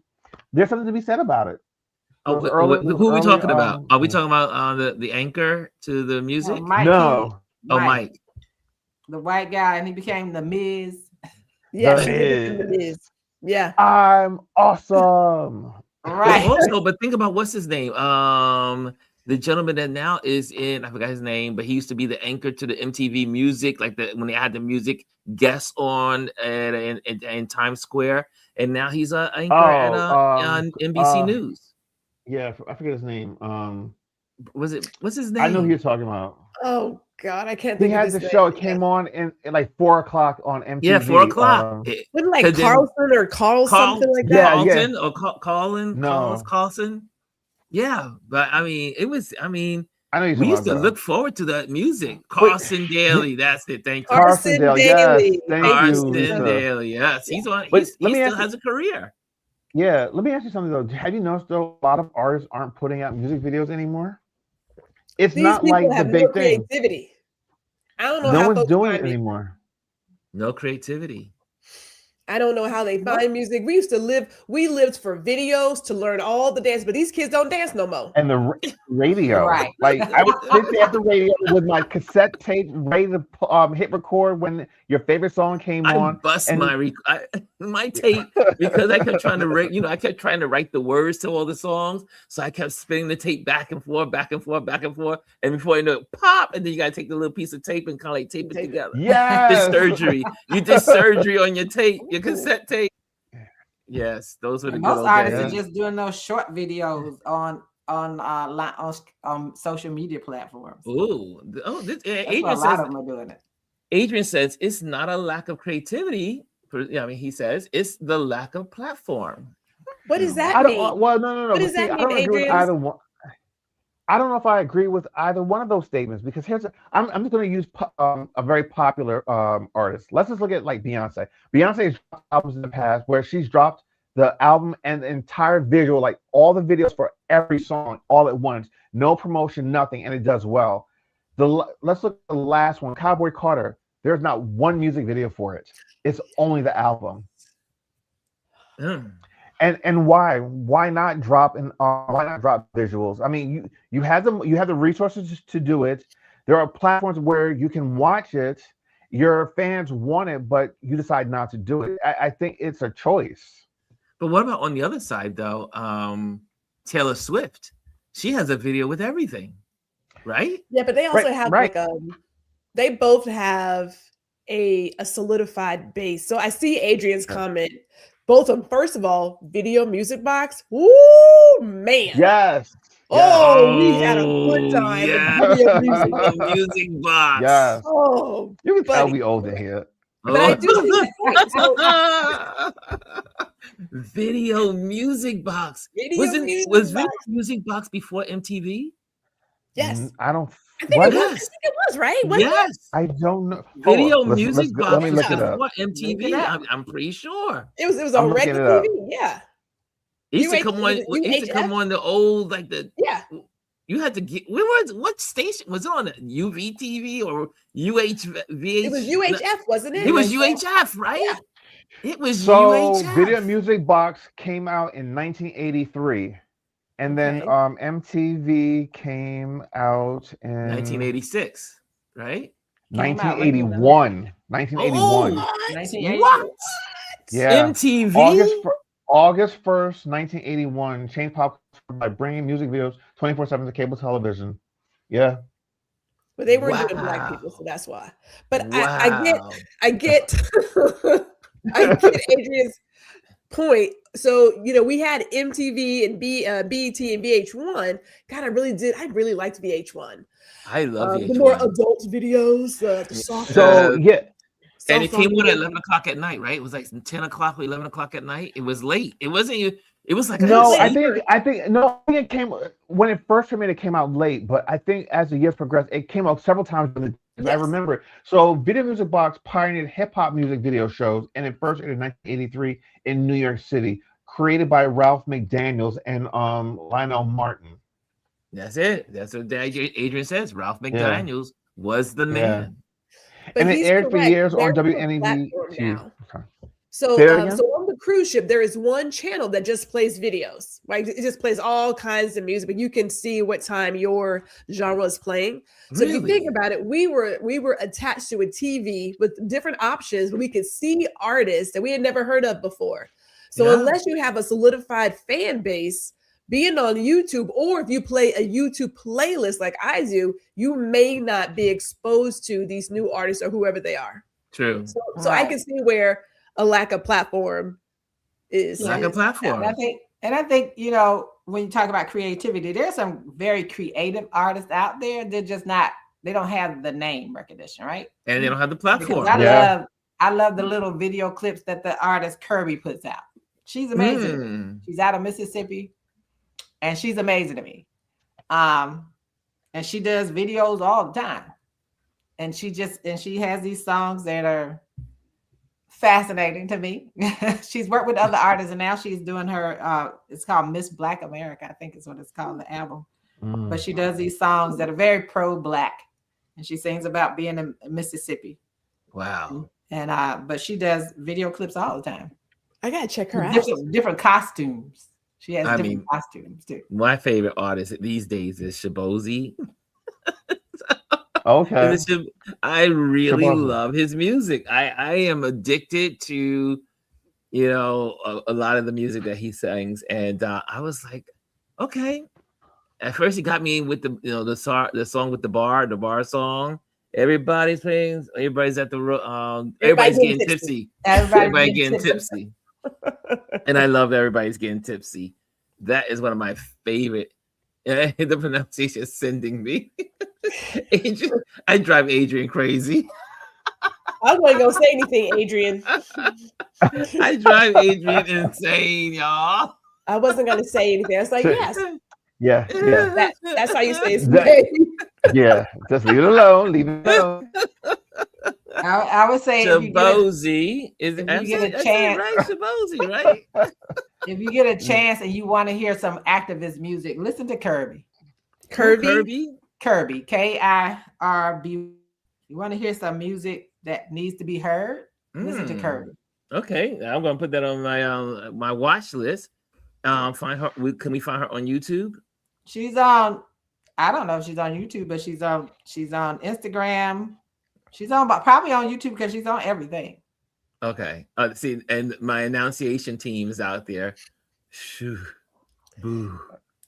S2: there's something to be said about it.
S1: Who are we talking about? Are we talking about the anchor to the music?
S4: Mike,
S2: no.
S1: Mike.
S4: The white guy, and he became the Miz.
S3: Yeah,
S2: The
S3: Miz. Yeah.
S2: I'm awesome.
S4: Right.
S1: Also, but think about what's his name. The gentleman that now is in, I forgot his name, but he used to be the anchor to the MTV Music, like when they had the music guests on in Times Square, and now he's an anchor on NBC News.
S2: Yeah, I forget his name.
S1: What's his name?
S2: I know who you're talking about.
S3: Oh God, I can't
S2: He
S3: think
S2: had
S3: of
S2: the
S3: his
S2: show.
S3: name.
S2: It came on in like 4:00 on MTV.
S1: Yeah, 4:00.
S3: Wasn't it like Carlson or Carl something like that?
S1: Carlton or Colin?
S2: No.
S1: Carlson. Yeah, but I mean, it was. I mean,
S2: I know
S1: we used to look forward to that music. Carson Daly, that's it. Thank you.
S3: Carson Daly.
S2: Yes, thank
S1: Carson
S2: you,
S1: Daly. Yes, he's on.
S2: But
S1: He still has a career.
S2: Yeah, let me ask you something though. Have you noticed though a lot of artists aren't putting out music videos anymore? It's
S3: These
S2: not like the big thing.
S3: Creativity. I don't know.
S2: No one's doing it anymore.
S1: No creativity.
S3: I don't know how they find music. We lived for videos to learn all the dance, but these kids don't dance no more.
S2: And the radio,
S4: Right.
S2: Like I would sit there at the radio with my cassette tape ready to hit record when your favorite song came on.
S1: I bust my tape because I kept trying to write. I kept trying to write the words to all the songs, so I kept spinning the tape back and forth, back and forth, back and forth, and before you know it, pop, and then you gotta take the little piece of tape and kind of like tape it together.
S2: Yeah,
S1: surgery. You did surgery on your tape. Your cassette tape. Yes, those were the good old
S4: artists
S1: days.
S4: are just doing those short videos on social media platforms.
S1: Adrian
S4: a lot of them are doing it.
S1: Adrian says it's not a lack of creativity. He says it's the lack of platform.
S3: What does that mean?
S2: Well, no.
S3: What does that mean,
S2: I don't agree with
S3: Adrian?
S2: either one. I don't know if I agree with either one of those statements because I'm just going to use a very popular artist. Let's just look at like Beyonce. Beyonce's dropped albums in the past where she's dropped the album and the entire visual, like all the videos for every song all at once, no promotion, nothing, and it does well. Let's look at the last one, Cowboy Carter. There's not one music video for it. It's only the album. And why not drop visuals? I mean, you have the resources to do it. There are platforms where you can watch it. Your fans want it, but you decide not to do it. I think it's a choice.
S1: But what about on the other side though? Taylor Swift, she has a video with everything, right?
S3: Yeah, but they also have they both have a solidified base. So I see Adrian's comment. Both of them, first of all, Video Music Box. Woo, man.
S2: Yes.
S3: Oh, we had a good time.
S1: Yeah.
S3: Video Music Box.
S1: Music Box.
S2: Yes.
S3: Oh,
S2: you can tell we old in here.
S3: But I do see
S1: Video Music Box. Was Video Music Box before MTV?
S3: Yes.
S2: I don't.
S3: I think it was, right?
S1: Yes.
S2: I don't know.
S1: Video Music Box.
S2: Let me look it up.
S1: MTV. I'm pretty sure.
S3: It was on regular TV. Yeah.
S1: It used to come on. It used to come on the old You had to get. What station was it on? UVTV or UHVH?
S3: It was UHF, wasn't it?
S1: It was UHF, right? Yeah. It was
S2: UHF. Video Music Box came out in 1983. And then MTV came out in
S1: 1986, right?
S2: 1981. 1981.
S1: Oh, what?
S2: Yeah.
S1: MTV?
S2: August 1st, 1981. Changed pop by bringing music videos 24/7 to cable television. Yeah.
S3: But they weren't doing black people, so that's why. But I get I get Adrian's point. So, we had MTV and BET and VH1. God, I really liked VH1.
S1: I love VH1.
S3: The more adult videos, the soft.
S2: So yeah.
S1: And it came on at 11 o'clock at night, right? It was like 10 o'clock or 11 o'clock at night. It was late. It wasn't you. It was like
S2: I think it came when it first came in. It came out late, but I think as the years progressed, it came out several times. Yes. I remember it. So Video Music Box pioneered hip hop music video shows, and it first aired in 1983 in New York City, created by Ralph McDaniels and Lionel Martin.
S1: That's it. That's what Adrian says. Ralph McDaniels was the man.
S3: But
S2: and it aired for years on WNEV.
S3: So on the cruise ship, there is one channel that just plays videos, right? It just plays all kinds of music, but you can see what time your genre is playing. So if you think about it, we were attached to a TV with different options. We could see artists that we had never heard of before. So unless you have a solidified fan base, being on YouTube, or if you play a YouTube playlist like I do, you may not be exposed to these new artists or whoever they are.
S1: True.
S3: So I can see where a lack of platform is.
S1: Lack of platform.
S4: And I think, when you talk about creativity, there's some very creative artists out there. They're just not, they don't have the name recognition, right?
S1: And they don't have the platform.
S4: I love the little video clips that the artist Kirby puts out. She's amazing. She's out of Mississippi. And she's amazing to me. And she does videos all the time. And she has these songs that are fascinating to me. She's worked with other artists, and now she's doing her, it's called Miss Black America, I think is what it's called, the album. But she does these songs that are very pro-Black. And she sings about being in Mississippi.
S1: Wow.
S4: And but she does video clips all the time.
S3: I gotta check her
S4: out. Different costumes. She has different costumes too.
S1: My favorite artist these days is Shabozy.
S2: Okay.
S1: I really love his music. I am addicted to, a lot of the music that he sings. And I was like, okay. At first he got me with the song with the bar song. Everybody's playing, everybody's at the everybody's getting tipsy. Everybody getting tipsy. And I love Everybody's Getting Tipsy. That is one of my favorite. The pronunciation is sending me. I drive Adrian crazy.
S3: I wasn't gonna say anything, Adrian.
S1: I drive Adrian insane, y'all.
S3: I wasn't gonna say anything. I was like, yes.
S2: Yeah.
S3: That's how you say it.
S2: Yeah, just leave it alone. Leave it alone.
S4: I would say
S1: Shabozy is
S4: if you get a chance,
S1: right? Shabozy, right?
S4: If you get a chance and you want to hear some activist music, listen to Kirby.
S3: Kirby,
S4: Kirby. You want to hear some music that needs to be heard? Listen to Kirby.
S1: Okay, I'm gonna put that on my my watch list. Find her. Can we find her on YouTube?
S4: She's on. I don't know if she's on YouTube, but she's on Instagram. She's probably on YouTube because she's on everything.
S1: Okay. See, and my enunciation team is out there. Shoo, boo,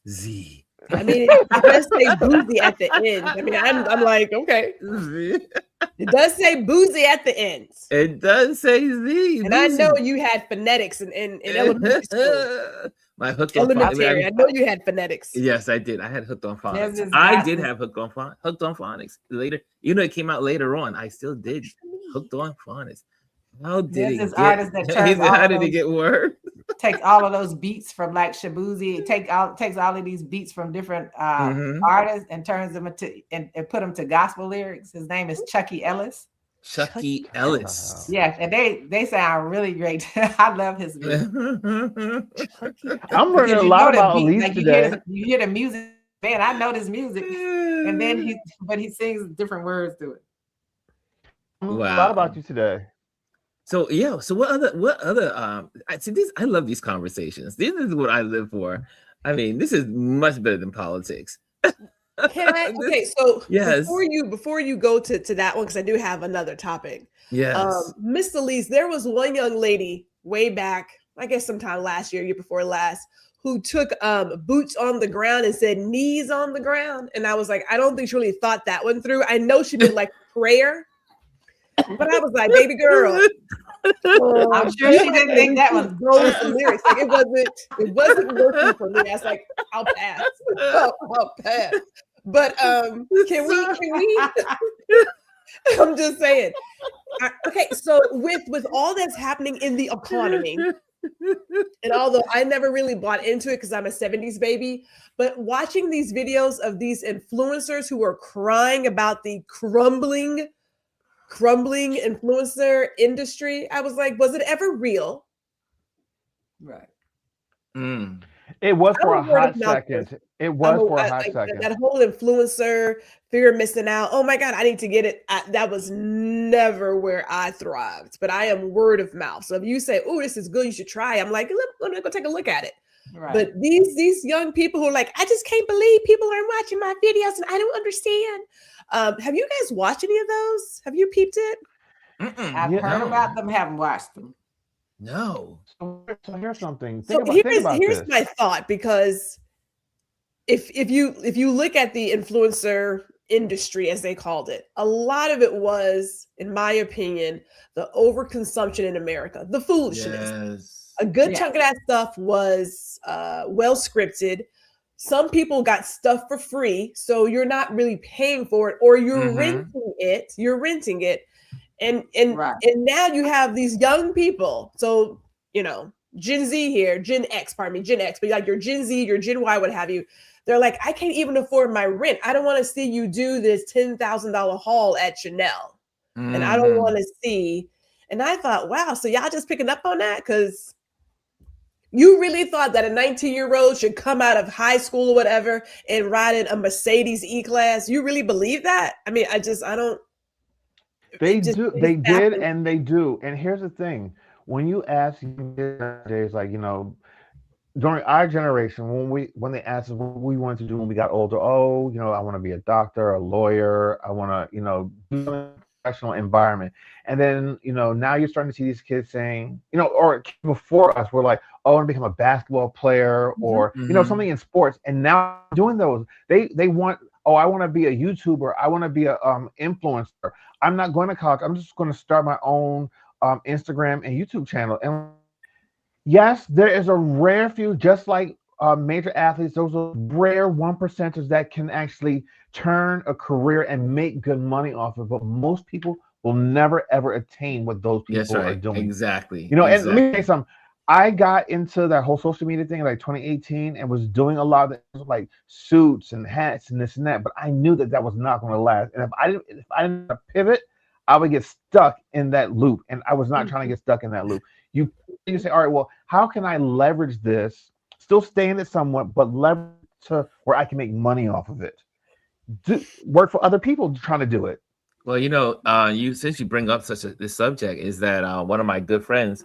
S1: z.
S3: I mean, it does say boozy at the end. I mean, I'm like, okay. It does say boozy at the end.
S1: It does say z.
S3: And boozy. I know you had phonetics in elementary school.
S1: My hooked
S3: on elementary. I know you had phonetics.
S1: Yes, I did. I had hooked on phonics. I did have hooked on phonics later. It came out later on. I still did hooked on phonics. How did it get worse?
S4: Takes all of those beats from like Shabozy. Takes all of these beats from different artists and turns them into and put them to gospel lyrics. His name is Chucky Ellis.
S1: Chucky Ellis.
S4: Yes, and they sound really great. I love his music.
S2: I'm learning a lot about Elise
S4: like
S2: today.
S4: You hear the music, man. I know this music, and then he sings different words to it.
S2: Wow. A lot about you today.
S1: So yeah. So what other? I see this. I love these conversations. This is what I live for. I mean, this is much better than politics.
S3: Can I? Okay, so
S1: yes.
S3: Before you go to that one, because I do have another topic.
S1: Yes.
S3: Miss Elise, there was one young lady way back, I guess sometime last year before last, who took boots on the ground and said knees on the ground. And I was like, I don't think she really thought that one through. I know she did like prayer, but I was like, baby girl.
S4: I'm sure she didn't think that was
S3: going some lyrics. Like it wasn't working for me. I was like, I'll pass. I'll pass. But can we I'm just saying. Okay, so with all that's happening in the economy, and although I never really bought into it because I'm a 70s baby, but watching these videos of these influencers who are crying about the crumbling influencer industry, I was like, was it ever real?
S4: Right.
S2: It was for a hot second. It was for a hot second.
S3: That whole influencer fear of missing out. Oh my God, I need to get it. That was never where I thrived, but I am word of mouth. So if you say, oh, this is good, you should try, I'm like, let me go take a look at it. Right. But these young people who are like, I just can't believe people are watching my videos and I don't understand. Have you guys watched any of those? Have you peeped it?
S4: I've heard about them, haven't watched them.
S1: No.
S2: So here's something.
S3: Here's my thought, because if you look at the influencer industry, as they called it, a lot of it was, in my opinion, the overconsumption in America, the foolishness.
S1: Yes.
S3: A good chunk of that stuff was well scripted. Some people got stuff for free, so you're not really paying for it, or you're renting it. You're renting it. And now you have these young people. So, Gen Z here, Gen X, but like your Gen Z, your Gen Y, what have you. They're like, I can't even afford my rent. I don't want to see you do this $10,000 haul at Chanel. And I don't want to see. And I thought, wow, so y'all just picking up on that? Because you really thought that a 19-year-old should come out of high school or whatever and ride in a Mercedes E-Class? You really believe that? I mean, I don't.
S2: They did, and they do. And here's the thing: when you ask nowadays, like during our generation, when they asked us what we wanted to do when we got older, I want to be a doctor, a lawyer, I want to, do a professional environment. And then, now you're starting to see these kids saying, or before us, we're like, I want to become a basketball player or something in sports. And now doing those, they want. I want to be a YouTuber. I want to be a influencer. I'm not going to college. I'm just going to start my own Instagram and YouTube channel. And yes, there is a rare few, just like major athletes, those are rare 1%ers that can actually turn a career and make good money off of it. But most people will never, ever attain what those people are doing.
S1: Exactly.
S2: And let me say something. I got into that whole social media thing in like 2018 and was doing a lot of like suits and hats and this and that, but I knew that was not going to last. And if I didn't pivot, I would get stuck in that loop. And I was not trying to get stuck in that loop. You say, all right, well, how can I leverage this, still stay in it somewhat, but leverage to where I can make money off of it? Work for other people trying to do it.
S1: Well, since you bring up this subject, is that one of my good friends,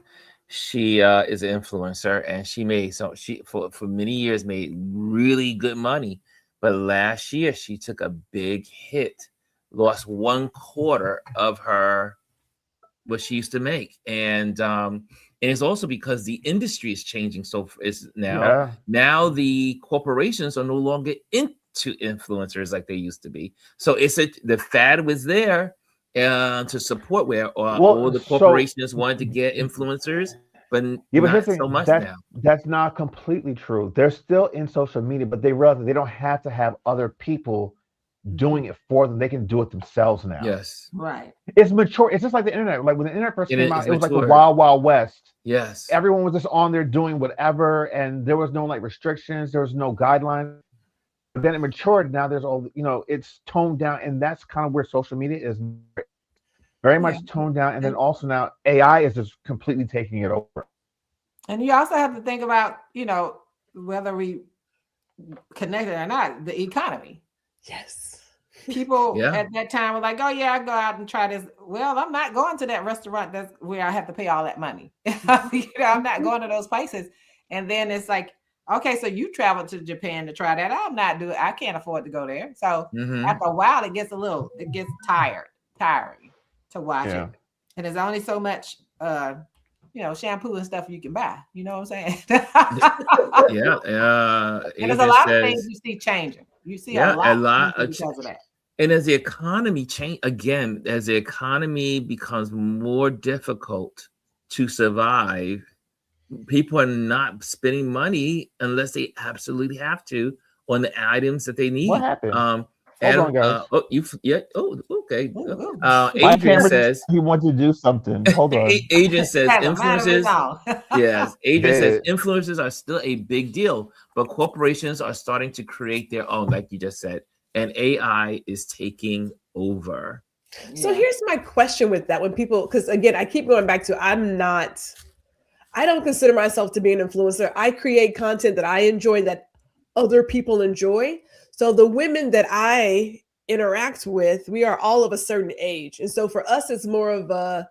S1: she is an influencer, and she for many years made really good money, but last year she took a big hit, lost 1/4 of her what she used to make, and it's also because the industry is changing. So now the corporations are no longer into influencers like they used to be. So the fad was there to support where all the corporations wanted to get influencers, but not so much now.
S2: That's not completely true. They're still in social media, but they realize that they don't have to have other people doing it for them. They can do it themselves now.
S1: Yes.
S4: Right.
S2: It's mature. It's just like the internet. Like when the internet first came out, it was like the
S1: matured.
S2: Wild Wild West.
S1: Yes.
S2: Everyone was just on there doing whatever, and there was no like restrictions. There was no guidelines. But then it matured. Now there's all, it's toned down, and that's kind of where social media is very much toned down. And then also now AI is just completely taking it over.
S4: And you also have to think about, whether we connected or not, the economy.
S3: Yes.
S4: People at that time were like, oh yeah, I go out and try this. Well, I'm not going to that restaurant that's where I have to pay all that money. I'm not going to those places. And then it's like, okay, so you traveled to Japan to try that. I'm not doing. I can't afford to go there. So after a while, it gets tiring to watch it. And there's only so much shampoo and stuff you can buy. You know what I'm saying?
S1: Yeah.
S4: And there's a lot of things you see changing. You see a lot because of that.
S1: And as the economy as the economy becomes more difficult to survive, people are not spending money unless they absolutely have to on the items that they need.
S2: What happened?
S1: Hold
S2: on, guys.
S1: Okay.
S2: My
S1: Adrian says
S2: he wants to do something. Hold on.
S1: Adrian says influencers. Yes, Adrian says
S2: Yeah.
S1: influencers are still a big deal, but corporations are starting to create their own, like you just said, and AI is taking over.
S3: So here's my question with that: when people, because again, I keep going back to, I don't consider myself to be an influencer. I create content that I enjoy, that other people enjoy. So the women that I interact with, we are all of a certain age. And so for us, it's more of a,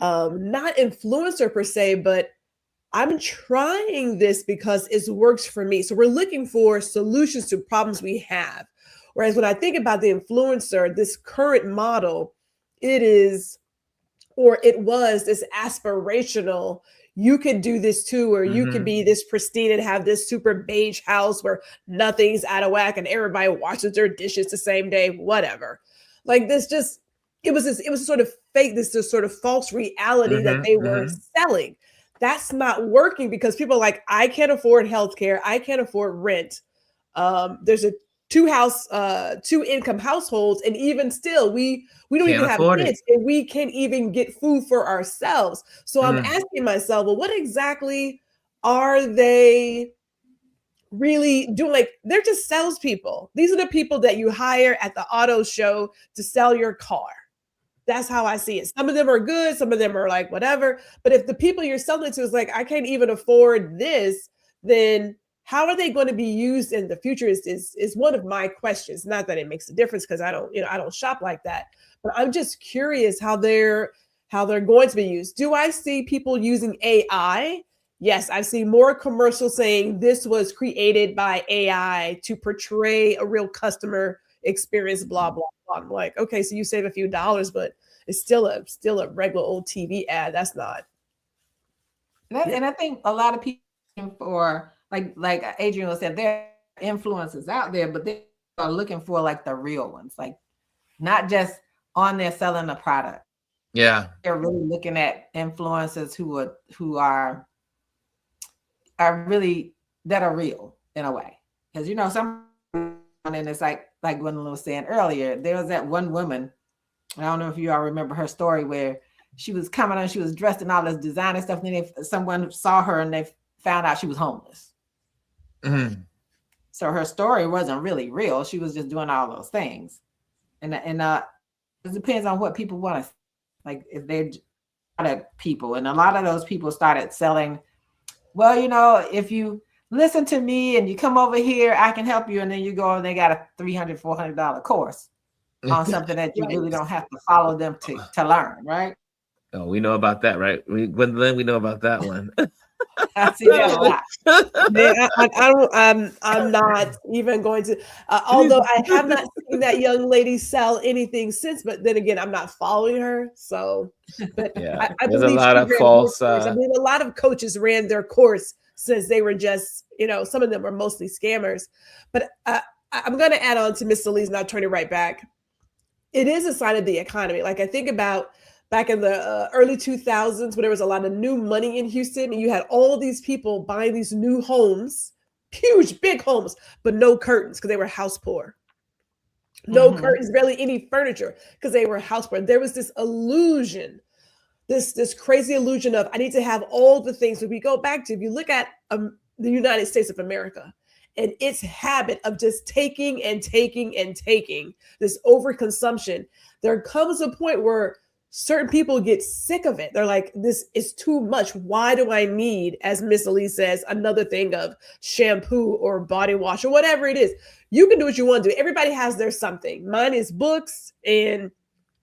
S3: not influencer per se, but I'm trying this because it works for me. So we're looking for solutions to problems we have. Whereas when I think about the influencer, this current model, it was this aspirational, you could do this too, or you could be this pristine and have this super beige house where nothing's out of whack and everybody washes their dishes the same day, whatever. Like this it was sort of fake, this sort of false reality that they were selling. That's not working because people are like, I can't afford healthcare, I can't afford rent. There's a two income households, and even still we don't even have kids, and we can't even get food for ourselves. So I'm asking myself, well, what exactly are they really doing? Like, they're just salespeople. These are the people that you hire at the auto show to sell your car. That's how I see it. Some of them are good, some of them are like whatever, but if the people you're selling to is like, I can't even afford this, then how are they going to be used in the future is one of my questions. Not that it makes a difference because I don't shop like that, but I'm just curious how they're going to be used. Do I see people using AI? Yes, I've seen more commercials saying this was created by AI to portray a real customer experience, blah, blah, blah. I'm like, okay, so you save a few dollars, but it's still a regular old TV ad. That's not.
S4: And I think a lot of people for like Adrian said, there are influencers out there, but they are looking for like the real ones, like not just on there selling a product.
S1: Yeah,
S4: they're really looking at influencers who are really that are real in a way, because some, and it's like Gwendolyn was saying earlier, there was that one woman, I don't know if you all remember her story, where she was coming on, she was dressed in all this designer stuff, and then someone saw her and they found out she was homeless. So her story wasn't really real. She was just doing all those things, and it depends on what people want to, like, if they're people, and a lot of those people started selling, well, if you listen to me and you come over here, I can help you, and then you go and they got a $300-$400 course on something that you really don't have to follow them to learn, right?
S1: Oh, we know about that, right? We know about that one.
S4: I see that a lot.
S3: I'm not even going to, although I have not seen that young lady sell anything since, but then again, I'm not following her. So, but
S1: yeah,
S3: I
S1: there's
S3: believe
S1: a lot of false.
S3: I believe a lot of coaches ran their course since they were just, some of them were mostly scammers. But I'm going to add on to Miss Lee's, and I'll turn it right back. It is a sign of the economy. Like, I think about back in the early 2000s, when there was a lot of new money in Houston, and you had all these people buying these new homes, huge, big homes, but no curtains because they were house poor. No curtains, barely any furniture because they were house poor. There was this illusion, this crazy illusion of, I need to have all the things. So we go back to, if you look at the United States of America and its habit of just taking and taking and taking, this overconsumption, there comes a point where certain people get sick of it. They're like, this is too much. Why do I need, as Miss Elise says, another thing of shampoo or body wash or whatever it is? You can do what you want to do. Everybody has their something. Mine is books and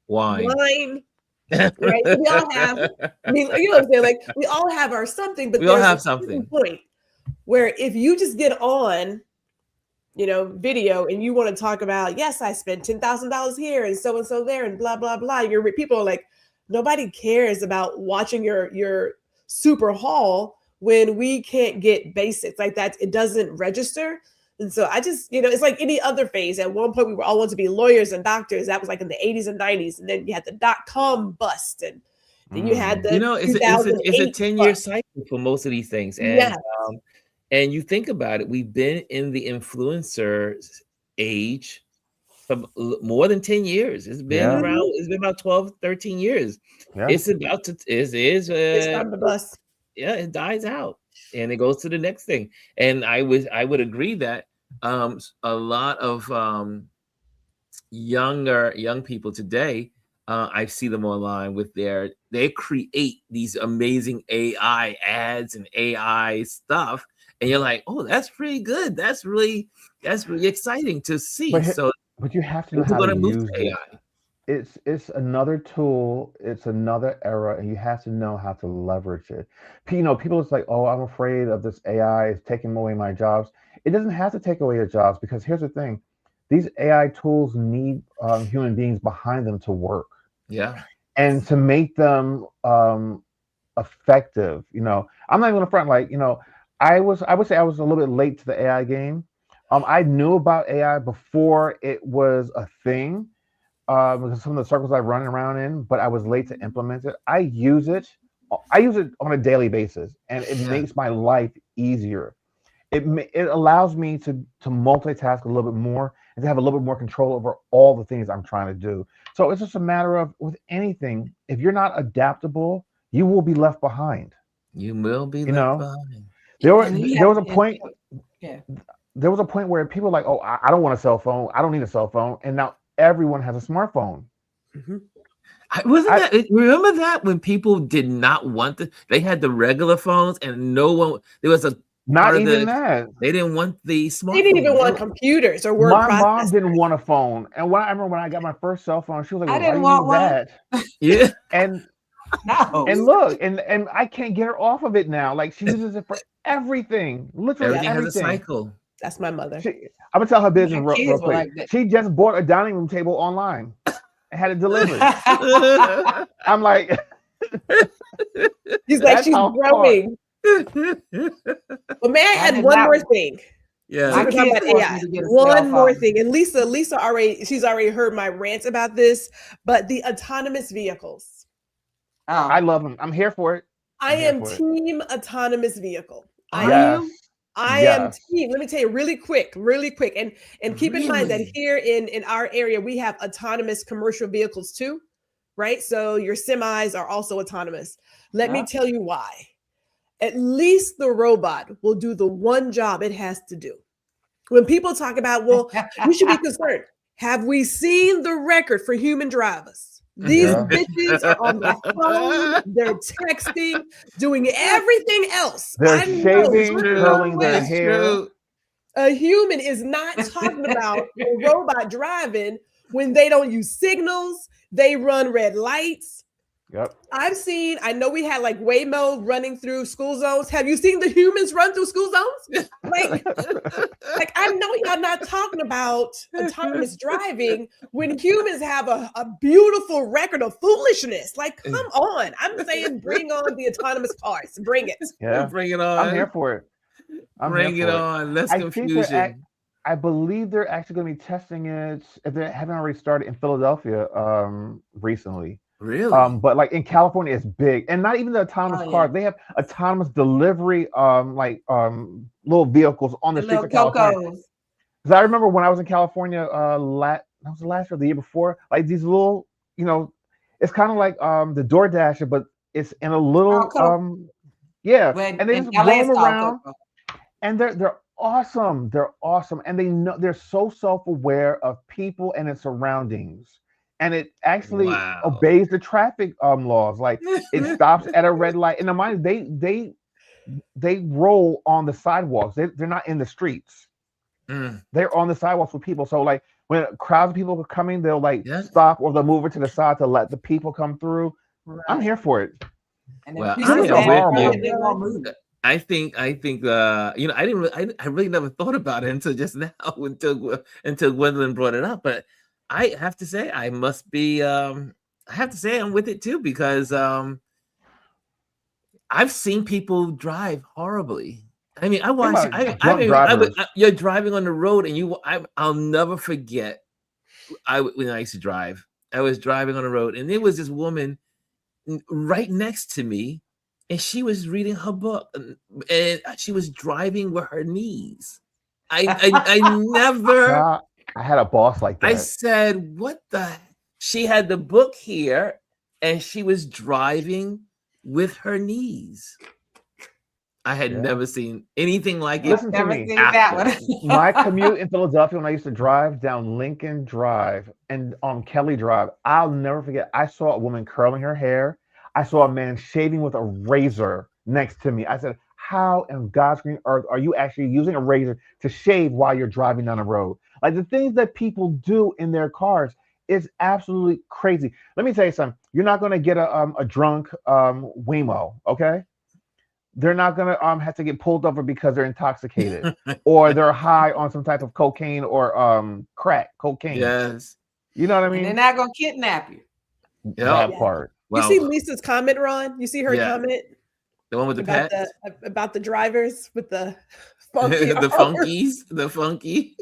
S3: wine. Right? We all have, I mean, you know what I'm saying? Like, we all have our something, but
S1: we all have something.
S3: Point where if you just get on, video, and you want to talk about, yes, I spent $10,000 here and so there and blah, blah, blah. People are like, nobody cares about watching your super haul when we can't get basics like that. It doesn't register. And so I just, it's like any other phase. At one point, we were all wanting to be lawyers and doctors. That was like in the 80s and 90s. And then you had the .com bust. And then you had the
S1: it's a 10-year cycle for most of these things. And and you think about it, we've been in the influencer age for more than 10 years. It's been about 12, 13 years. Yeah. It's about to it's time to bust. Yeah, it dies out and it goes to the next thing. And I would agree that a lot of young people today, I see them online with they create these amazing AI ads and AI stuff. And you're like, oh, that's pretty good. That's really exciting to see.
S2: But you have to know how to use AI. It's another tool. It's another era, and you have to know how to leverage it. People is like, oh, I'm afraid of this AI. It's taking away my jobs. It doesn't have to take away your jobs, because here's the thing: these AI tools need human beings behind them to work.
S1: Yeah,
S2: and to make them effective. I'm not even gonna front. I would say I was a little bit late to the AI game. I knew about AI before it was a thing, because some of the circles I run around in, but I was late to implement it. I use it on a daily basis, and it makes my life easier. It allows me to multitask a little bit more and to have a little bit more control over all the things I'm trying to do. So it's just a matter of, with anything, if you're not adaptable, you will be left behind.
S1: You will be left behind.
S2: There was a point. Yeah. There was a point where people were like, oh, I don't want a cell phone. I don't need a cell phone. And now everyone has a smartphone.
S1: Mm-hmm. Remember that when people did not want they had the regular phones and there was
S2: not even that.
S1: They didn't want the smartphone.
S3: They didn't even want computers or word
S2: processors. My mom didn't want a phone. And I remember when I got my first cell phone, she was like,
S4: I didn't want one.
S2: That? Yeah. And look, and I can't get her off of it now. Like, she uses it for everything. Literally everything.
S1: Has a cycle.
S3: That's my mother.
S2: I'm gonna tell her business real quick. She just bought a dining room table online and had it delivered. I'm like,
S3: he's like, she's growing. But may I add one more thing?
S1: Yeah.
S3: One more thing. And Lisa she's already heard my rant about this, but the autonomous vehicles.
S2: Oh. I love them. I'm here for it.
S3: I am team autonomous vehicle. I am team. Let me tell you really quick. And keep in mind that here in our area, we have autonomous commercial vehicles too, right? So your semis are also autonomous. Let me tell you why. At least the robot will do the one job it has to do. When people talk about, well, we should be concerned. Have we seen the record for human drivers? These bitches are on the phone, they're texting, doing everything else.
S2: They're shaving, curling their hair.
S3: A human is not talking about a robot driving when they don't use signals, they run red lights.
S2: Yep.
S3: I know we had like Waymo running through school zones. Have you seen the humans run through school zones? Like I know y'all not talking about autonomous driving when humans have a beautiful record of foolishness. Like, come on. I'm saying bring on the autonomous cars. Bring it.
S2: Yeah.
S1: Bring it on.
S2: I'm here for it.
S1: Bring it on. Less confusion.
S2: I believe they're actually going to be testing it, if they haven't already started, in Philadelphia recently.
S1: Really?
S2: But like in California, it's big, and not even the autonomous cars. They have autonomous delivery, little vehicles on the streets of California. Because I remember when I was in California, that was last year, the year before. Like these little, it's kind of like the DoorDasher, but it's in a little, and they just roam around, and they're awesome. They're awesome, and they're so self-aware of people and its surroundings. And it actually obeys the traffic laws. Like it stops at a red light. And mind they roll on the sidewalks. They're not in the streets. They're on the sidewalks with people. So like when crowds of people are coming, they'll stop, or they'll move it to the side to let the people come through. Right. I'm here for it.
S1: And I think I really never thought about it until just now, until Gwendolyn brought it up. But I have to say, I must be. I have to say, I'm with it too, because I've seen people drive horribly. I mean, I
S2: Think
S1: watched.
S2: about drunk drivers.
S1: You're driving on the road, and I'll never forget. When I used to drive, I was driving on the road, and there was this woman right next to me, and she was reading her book, and she was driving with her knees. I never.
S2: I had a boss like that.
S1: I said, "What the?" She had the book here, and she was driving with her knees. I had never seen anything like it.
S2: Listen to me. My commute in Philadelphia when I used to drive down Lincoln Drive and on Kelly Drive, I'll never forget. I saw a woman curling her hair. I saw a man shaving with a razor next to me. I said, how in God's green earth are you actually using a razor to shave while you're driving down the road? Like the things that people do in their cars is absolutely crazy. Let me tell you something. You're not going to get a drunk Wemo, okay? They're not going to have to get pulled over because they're intoxicated or they're high on some type of cocaine or crack cocaine.
S1: Yes.
S2: You know what I mean?
S4: And they're not going to kidnap you.
S2: That part.
S3: Well, you see Lisa's comment, Ron? You see her comment?
S1: The one with the
S3: about
S1: pets?
S3: About the drivers with the funky
S1: the funky.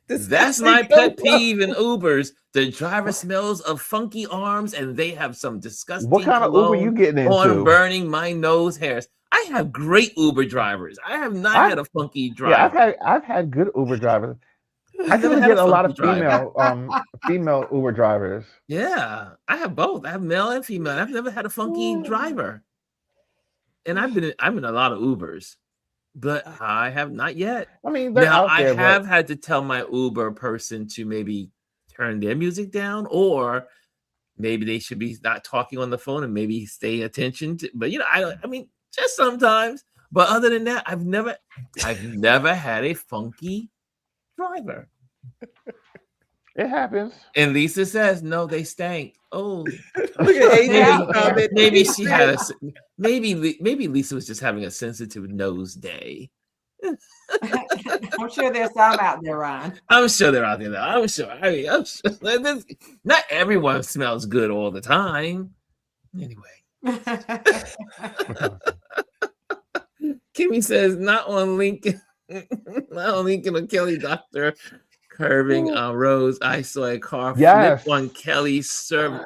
S1: That's my pet peeve in Ubers. The driver smells of funky arms, and they have some disgusting.
S2: What kind of Uber you getting into?
S1: On burning my nose hairs. I have great Uber drivers. I have not had a funky driver.
S2: Yeah, I've had good Uber drivers. I do get a lot of female Uber drivers.
S1: Yeah, I have both. I have male and female. I've never had a funky driver, and I'm in a lot of Ubers. But I have not yet.
S2: I mean,
S1: now I have had to tell my Uber person to maybe turn their music down, or maybe they should be not talking on the phone and maybe stay attention to. But I mean, just sometimes. But other than that, I've never had a funky driver.
S2: It happens.
S1: And Lisa says, "No, they stank." Oh,
S3: maybe
S1: she had maybe Lisa was just having a sensitive nose day.
S4: I'm sure there's some out there, Ron.
S1: I'm sure they're out there. Though. I'm sure. I mean, I'm sure. Not everyone smells good all the time. Anyway, Kimmy says, "Not on Lincoln, not on Lincoln or Kelly, Doctor." Curving Rose, I saw a car flip on Kelly several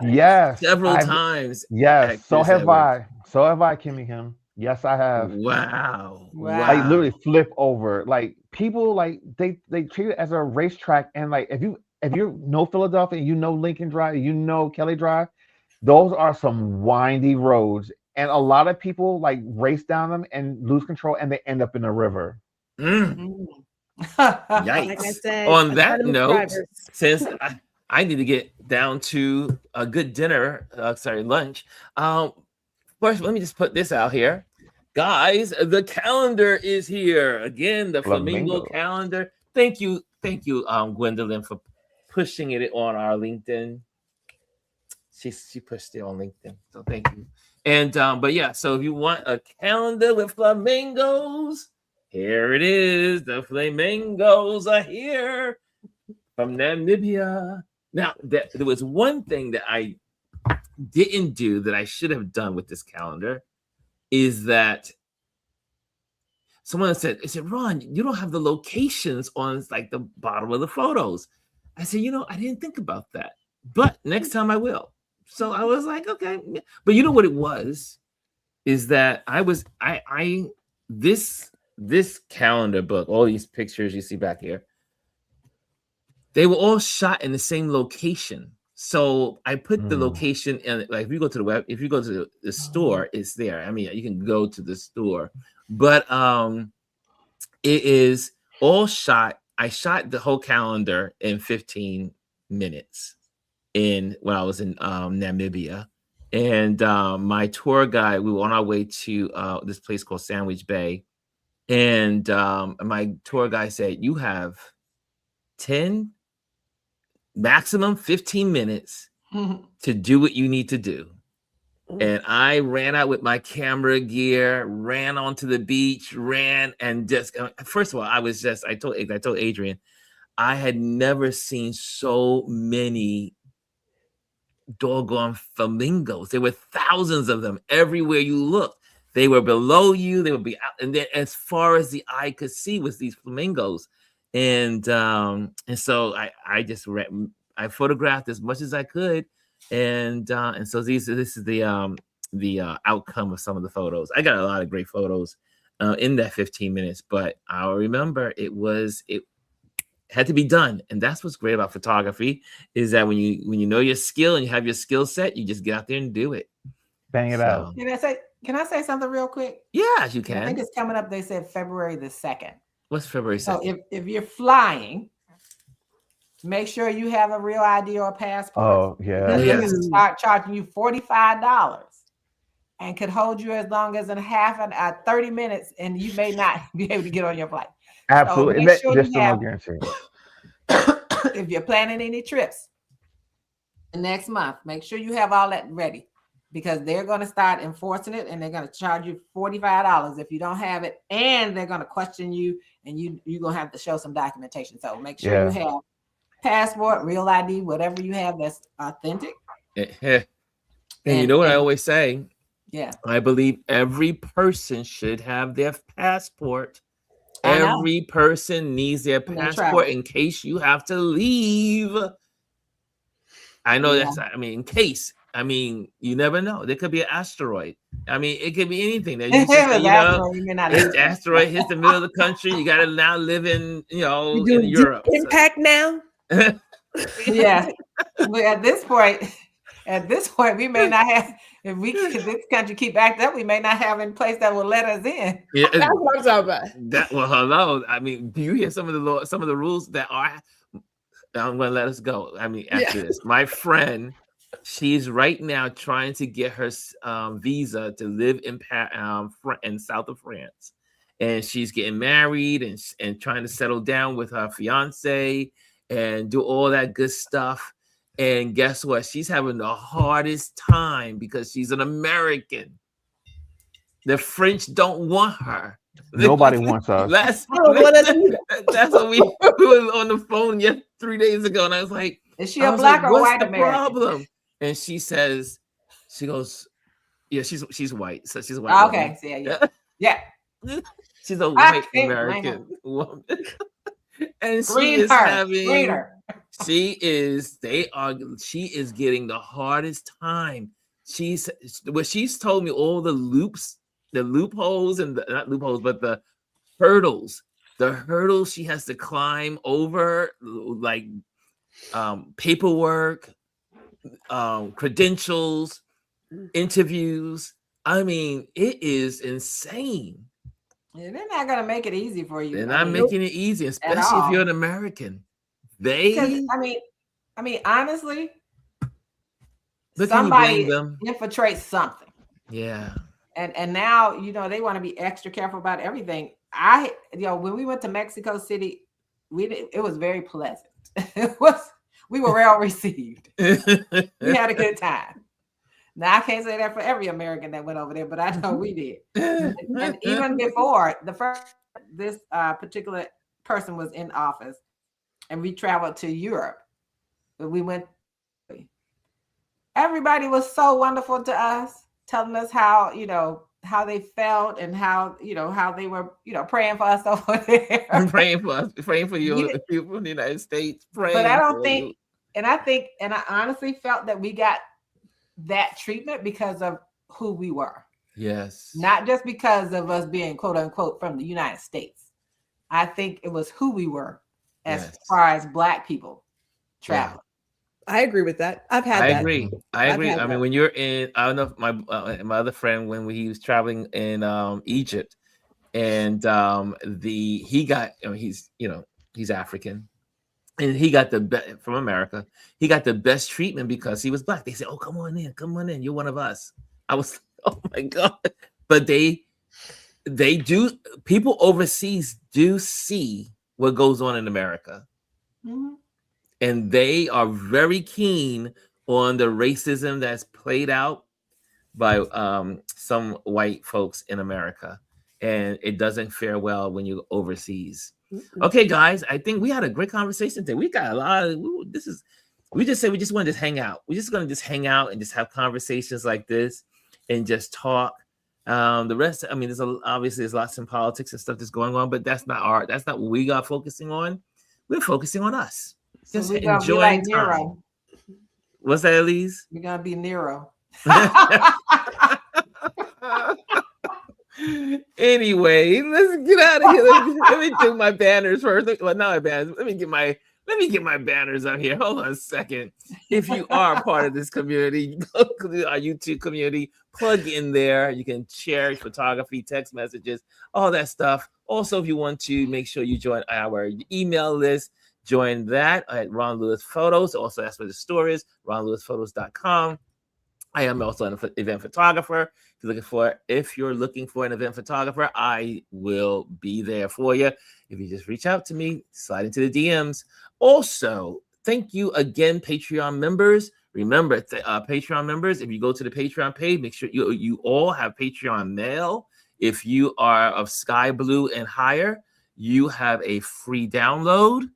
S1: times.
S2: Yes, so have I. So have I, Kimmy Kim. Yes, I have.
S1: Wow.
S2: Like literally flip over. Like people like they treat it as a racetrack. And like if you know Philadelphia, you know Lincoln Drive, you know Kelly Drive, those are some windy roads. And a lot of people like race down them and lose control and they end up in a river.
S1: Yikes.
S3: Like I said,
S1: on that note, since I need to get down to a good dinner, lunch. First, let me just put this out here. Guys, the calendar is here. Again, the Flamingo calendar. Thank you, Gwendolyn, for pushing it on our LinkedIn. She pushed it on LinkedIn. So thank you. And but yeah, so if you want a calendar with flamingos, here it is. The flamingos are here from Namibia. Now, there was one thing that I didn't do that I should have done with this calendar is that someone said, Ron, you don't have the locations on like the bottom of the photos. I said, I didn't think about that, but next time I will. So I was like, okay. But you know what it was? Is that this calendar book, all these pictures you see back here, they were all shot in the same location. So I put the location in, like if you go to the store, it's there. I mean, you can go to the store, but it is all shot. I shot the whole calendar in 15 minutes when I was in Namibia. And my tour guide, we were on our way to this place called Sandwich Bay. And my tour guy said, you have 10, maximum 15 minutes to do what you need to do. And I ran out with my camera gear, ran onto the beach, and just, first of all, I told Adrian, I had never seen so many doggone flamingos. There were thousands of them everywhere you looked. They were below you. They would be out, and then as far as the eye could see was these flamingos. And so I photographed as much as I could, and so this is the outcome of some of the photos. I got a lot of great photos in that 15 minutes, but I remember it had to be done. And that's what's great about photography, is that when you know your skill and you have your skill set, you just get out there and do it.
S2: Bang it out.
S4: Can I say something real quick?
S1: Yeah, you can.
S4: I think it's coming up. They said February the 2nd.
S1: What's February 2nd?
S4: So if you're flying, make sure you have a real ID or a passport.
S2: Oh, yeah.
S4: They're going to start charging you $45 and could hold you as long as 30 minutes, and you may not be able to get on your flight.
S2: Absolutely.
S4: So
S2: there's still no guarantee.
S4: If you're planning any trips next month, make sure you have all that ready, because they're going to start enforcing it, and they're going to charge you $45 if you don't have it, and they're going to question you, and you're going to have to show some documentation. So make sure you have passport, real ID, whatever you have that's authentic.
S1: And you know what I always say?
S4: Yeah.
S1: I believe every person should have their passport. Every person needs their passport in case you have to leave. I know in case. I mean, you never know. There could be an asteroid. I mean, it could be anything. That this asteroid hits the middle of the country. You got to now live in, in Europe.
S3: Impact now.
S4: Yeah. But at this point, we may not have. If this country keep acting up, we may not have a place that will let us in.
S3: Yeah, that's what I'm talking about.
S1: Hello. I mean, do you hear some of the rules that are? I'm going to let us go. I mean, after this, my friend, she's right now trying to get her visa to live in south of France, and she's getting married and trying to settle down with her fiance and do all that good stuff. And guess what? She's having the hardest time because she's an American. The French don't want her.
S2: Nobody wants us.
S1: That's what we were on the phone 3 days ago, and I was like,
S4: "Is she a black or white American?"
S1: Problem? And she goes, "Yeah, she's white." So she's a white.
S4: Oh, okay, yeah.
S1: She's a white American woman, and she is having. She is getting the hardest time. She's told me all the loopholes and not loopholes, but the hurdles she has to climb over, like paperwork, credentials, interviews. I mean, it is insane.
S4: Yeah, they're not gonna make it easy for you.
S1: They're not making it easy, especially if you're an American.
S4: I mean, honestly, somebody infiltrates something.
S1: Yeah.
S4: And now, they want to be extra careful about everything. When we went to Mexico City, it was very pleasant. We were well received. We had a good time. Now, I can't say that for every American that went over there, but I know we did. And even before this particular person was in office, and we traveled to Europe, but we went. Everybody was so wonderful to us, telling us how they felt and how they were praying for us over there.
S1: praying for you, people from the United States. But
S4: I don't think, and I honestly felt that we got that treatment because of who we were.
S1: Yes.
S4: Not just because of us being quote unquote from the United States. I think it was who we were as far as Black people traveling.
S3: Yeah. I agree with that. I've had that.
S1: I agree. I mean, when you're in, I don't know if my other friend, when he was traveling in Egypt, and he's African, and he got from America. He got the best treatment because he was Black. They said, "Oh, come on in. You're one of us." I was, oh my God! But they do. People overseas do see what goes on in America. Mm-hmm. And they are very keen on the racism that's played out by some white folks in America. And it doesn't fare well when you're overseas. Mm-hmm. Okay, guys, I think we had a great conversation today. We got a lot of, we just say we just want to just hang out. We're just going to just hang out and just have conversations like this and just talk. The rest, I mean, obviously there's lots in politics and stuff that's going on, but that's not what we got focusing on. We're focusing on us.
S4: So
S1: just
S4: enjoying like
S1: time.
S4: Nero.
S1: What's that, Elise?
S4: We're gonna be Nero.
S1: Anyway, let's get out of here. Let me do my banners first. Well, not my banners. Let me get my banners up here. Hold on a second. If you are part of this community, our YouTube community, plug in there. You can share photography, text messages, all that stuff. Also, if you want to make sure you join our email list, join that at Ron Lewis Photos. Also, that's where the store is, ronlewisphotos.com. I am also an event photographer. If you're looking for an event photographer, I will be there for you. If you just reach out to me, slide into the DMs. Also, thank you again, Patreon members. Remember, Patreon members, if you go to the Patreon page, make sure you all have Patreon mail. If you are of Sky Blue and higher, you have a free download.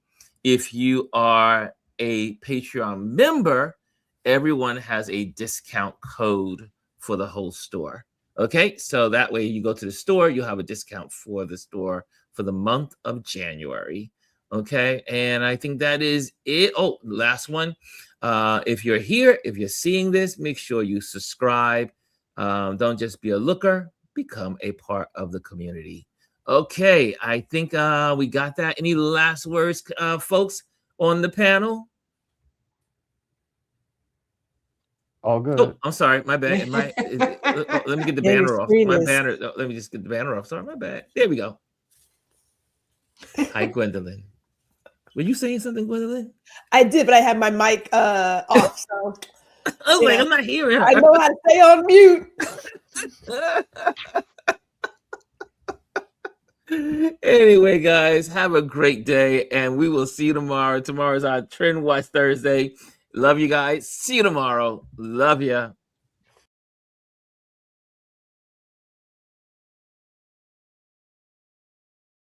S1: If you are a Patreon member, everyone has a discount code for the whole store. Okay, so that way you go to the store, you'll have a discount for the store for the month of January. Okay, and I think that is it. Oh, last one. If you're here, if you're seeing this, make sure you subscribe. Don't just be a looker, become a part of the community. Okay, I think we got that. Any last words, folks on the panel?
S2: All good.
S1: Oh, I'm sorry. My bad. Let me get the banner off. Let me just get the banner off. Sorry, my bad. There we go. Hi, Gwendolyn. Were you saying something, Gwendolyn?
S3: I did, but I had my mic off. So
S1: I was like, I'm not hearing her.
S3: I know how to stay on mute.
S1: Anyway, guys, have a great day, and we will see you tomorrow. Tomorrow's our Trend Watch Thursday. Love you guys. See you tomorrow. Love ya.